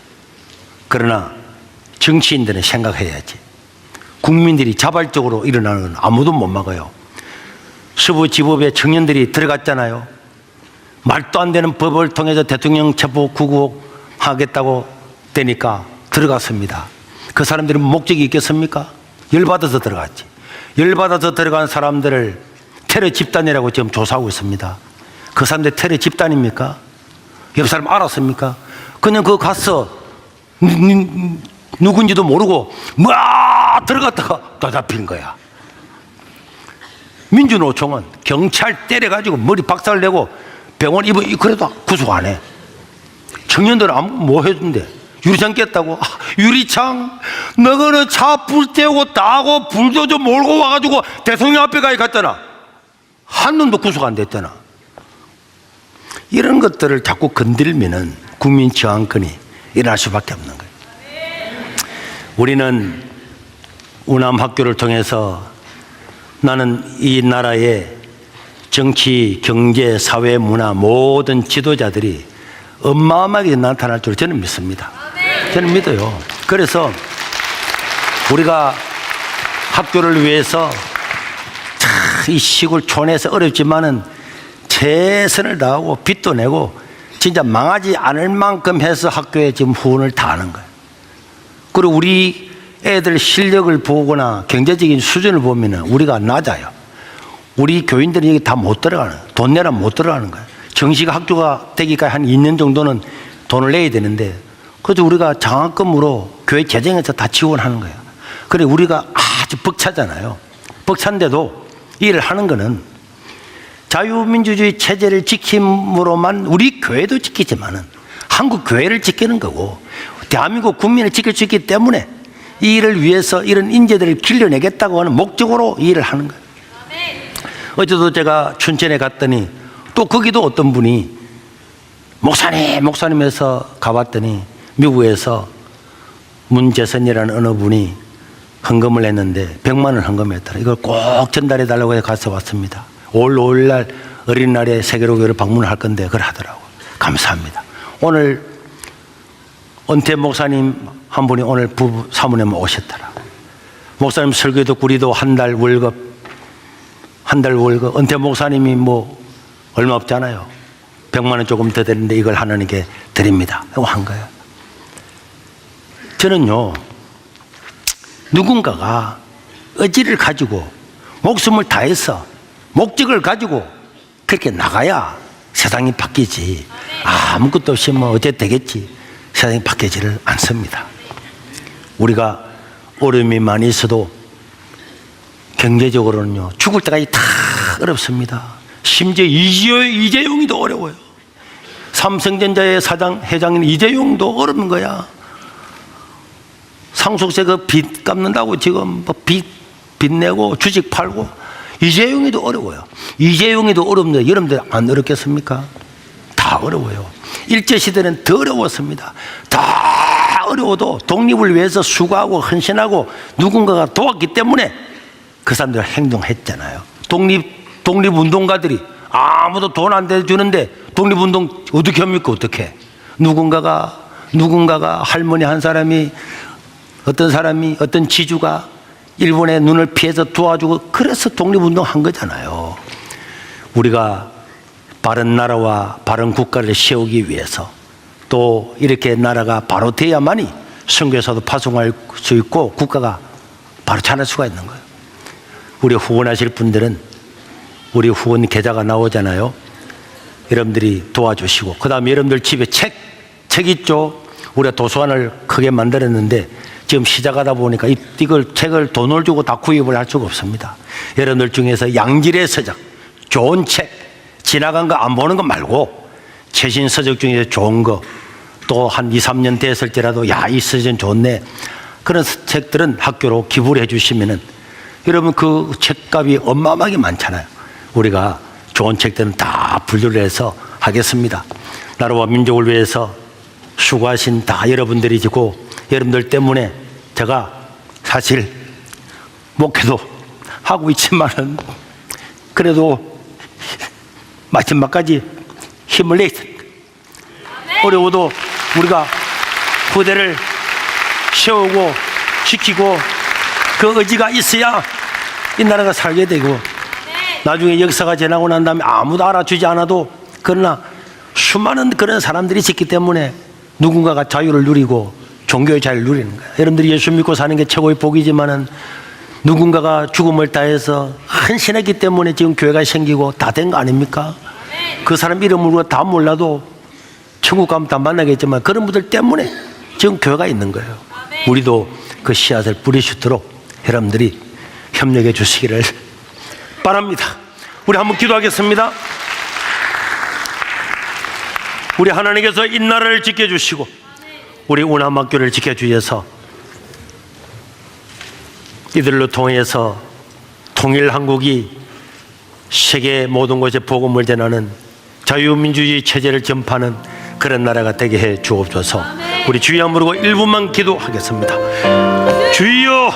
그러나 정치인들은 생각해야지. 국민들이 자발적으로 일어나는 건 아무도 못 막아요. 서부지법에 청년들이 들어갔잖아요. 말도 안 되는 법을 통해서 대통령 체포 구속하겠다고 되니까 들어갔습니다. 그 사람들은 목적이 있겠습니까? 열받아서 들어갔지. 열받아서 들어간 사람들을 테러 집단이라고 지금 조사하고 있습니다. 그 사람들 테러 집단입니까? 옆 사람 알았습니까? 그냥 그거 가서 누군지도 모르고 막 들어갔다가 다 잡힌 거야. 민주노총은 경찰 때려가지고 머리 박살 내고 병원 입원, 그래도 구속 안 해. 청년들은 아무 뭐 해준대. 유리창 깼다고. 유리창, 너거는 차 불태우고 따고 불도저 몰고 와가지고 대통령 앞에까지 갔잖아. 한 놈도 구속 안 됐잖아. 이런 것들을 자꾸 건들면은 국민 저항권이 일어날 수밖에 없는 거예요. 우리는 우남학교를 통해서 나는 이 나라의 정치, 경제, 사회, 문화 모든 지도자들이 어마어마하게 나타날 줄 저는 믿습니다. 저는 믿어요. 그래서 우리가 학교를 위해서 이 시골 촌에서 어렵지만은 최선을 다하고 빚도 내고 진짜 망하지 않을 만큼 해서 학교에 지금 후원을 다하는 거예요. 그리고 우리 애들 실력을 보거나 경제적인 수준을 보면은 우리가 낮아요. 우리 교인들이 여기 다 못 들어가는, 돈 내라면 못 들어가는 거예요. 정식 학교가 되기까지 한 2년 정도는 돈을 내야 되는데, 그래서 우리가 장학금으로 교회 재정에서 다 지원하는 거예요. 그래 우리가 아주 벅차잖아요. 벅찬데도 일을 하는 거는 자유민주주의 체제를 지킴으로만 우리 교회도 지키지만은 한국 교회를 지키는 거고 대한민국 국민을 지킬 수 있기 때문에 이 일을 위해서 이런 인재들을 길러내겠다고 하는 목적으로 이 일을 하는 거예요. 어제도 제가 춘천에 갔더니 또 거기도 어떤 분이 목사님에서 가봤더니 미국에서 문재선이라는 어느 분이 헌금을 했는데 100만 원 헌금했더라. 이걸 꼭 전달해 달라고 해서 가서 왔습니다. 올 5일날 어린날에 세계로교회를 방문을 할 건데 그걸 하더라고. 감사합니다. 오늘 은퇴 목사님 한 분이 오늘 부부 사모님 오셨더라. 목사님 설교 듣고 우리도 한 달 월급 은퇴 목사님이 뭐 얼마 없잖아요. 100만 원 조금 더 되는데 이걸 하나님께 드립니다. 이거 한 거예요. 저는요, 누군가가 의지를 가지고 목숨을 다해서 목적을 가지고 그렇게 나가야 세상이 바뀌지. 아무것도 없이 뭐 어째 되겠지. 세상이 바뀌지를 않습니다. 우리가 어려움이 많이 있어도 경제적으로는요, 죽을 때까지 다 어렵습니다. 심지어 이재용이 더 어려워요. 삼성전자의 사장, 회장인 이재용도 어려운 거야. 상속세 그 빚 갚는다고 지금 뭐 빚 내고 주식 팔고 이재용이도 어려워요. 이재용이도 어렵는데 여러분들 안 어렵겠습니까? 다 어려워요. 일제시대는 더 어려웠습니다. 다 어려워도 독립을 위해서 수고하고 헌신하고 누군가가 도왔기 때문에 그 사람들 행동했잖아요. 독립운동가들이 아무도 돈 안 대주는데 독립운동 어떻게 합니까? 어떻게? 누군가가 할머니 한 사람이 어떤 지주가 일본의 눈을 피해서 도와주고 그래서 독립운동 한 거잖아요. 우리가 바른 나라와 바른 국가를 세우기 위해서 또 이렇게 나라가 바로 돼야만이 선교사도 파송할 수 있고 국가가 바로 차릴 수가 있는 거예요. 우리 후원하실 분들은 우리 후원 계좌가 나오잖아요. 여러분들이 도와주시고 그 다음에 여러분들 집에 책 있죠. 우리가 도서관을 크게 만들었는데 지금 시작하다 보니까 이걸 책을 돈을 주고 다 구입을 할 수가 없습니다. 여러분들 중에서 양질의 서적, 좋은 책, 지나간 거 안 보는 거 말고 최신 서적 중에서 좋은 거, 또 한 2, 3년 됐을지라도 야, 이 서적은 좋네, 그런 책들은 학교로 기부를 해주시면은 여러분 그 책값이 어마어마하게 많잖아요. 우리가 좋은 책들은 다 분류를 해서 하겠습니다. 나라와 민족을 위해서 수고하신 다 여러분들이고, 여러분들 때문에 제가 사실 목회도 하고 있지만은 그래도 마지막까지 힘을 내겠습니다. 어려워도 우리가 후대를 세우고 지키고 그 의지가 있어야 이 나라가 살게 되고, 나중에 역사가 지나고 난 다음에 아무도 알아주지 않아도, 그러나 수많은 그런 사람들이 있기 때문에 누군가가 자유를 누리고 종교의 자유를 누리는 거예요. 여러분들이 예수 믿고 사는 게 최고의 복이지만은 누군가가 죽음을 다해서 헌신했기 때문에 지금 교회가 생기고 다 된 거 아닙니까? 그 사람 이름을 우리가 다 몰라도 천국 가면 다 만나겠지만 그런 분들 때문에 지금 교회가 있는 거예요. 우리도 그 씨앗을 뿌리시도록 여러분들이 협력해 주시기를 바랍니다. 우리 한번 기도하겠습니다. 우리 하나님께서 이 나라를 지켜주시고 우리 운암학교를 지켜주셔서 이들로 통해서 통일 한국이 세계 모든 곳에 복음을 전하는 자유민주주의 체제를 전파하는 그런 나라가 되게 해 주옵소서. 우리 주여 한번 부르고 1분만 기도하겠습니다. 주여,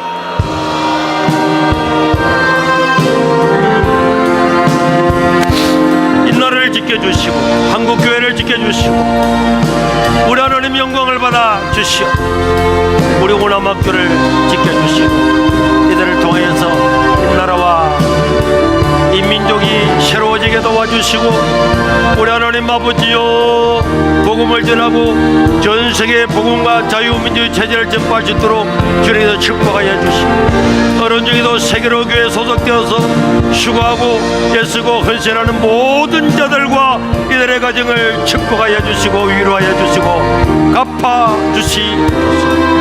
이 나라를 지켜주시고 한국교회를 지켜주시고 우리 하나님 영광을 받아 주시오. 우리 운암학교를 지켜주시고 이들을 통해서 이 나라와 이 민족이 새로워지게 도와주시고 우리 하나님 아버지여, 복음을 전하고 전 세계의 복음과 자유민주주의 체제를 전파할 수 있도록 주님께서 축복하여 주시고, 어른 중에도 세계로 교회에 소속되어서 수고하고 애쓰고 헌신하는 모든 자들과 이들의 가정을 축복하여 주시고 위로하여 주시고 갚아 주시옵소서.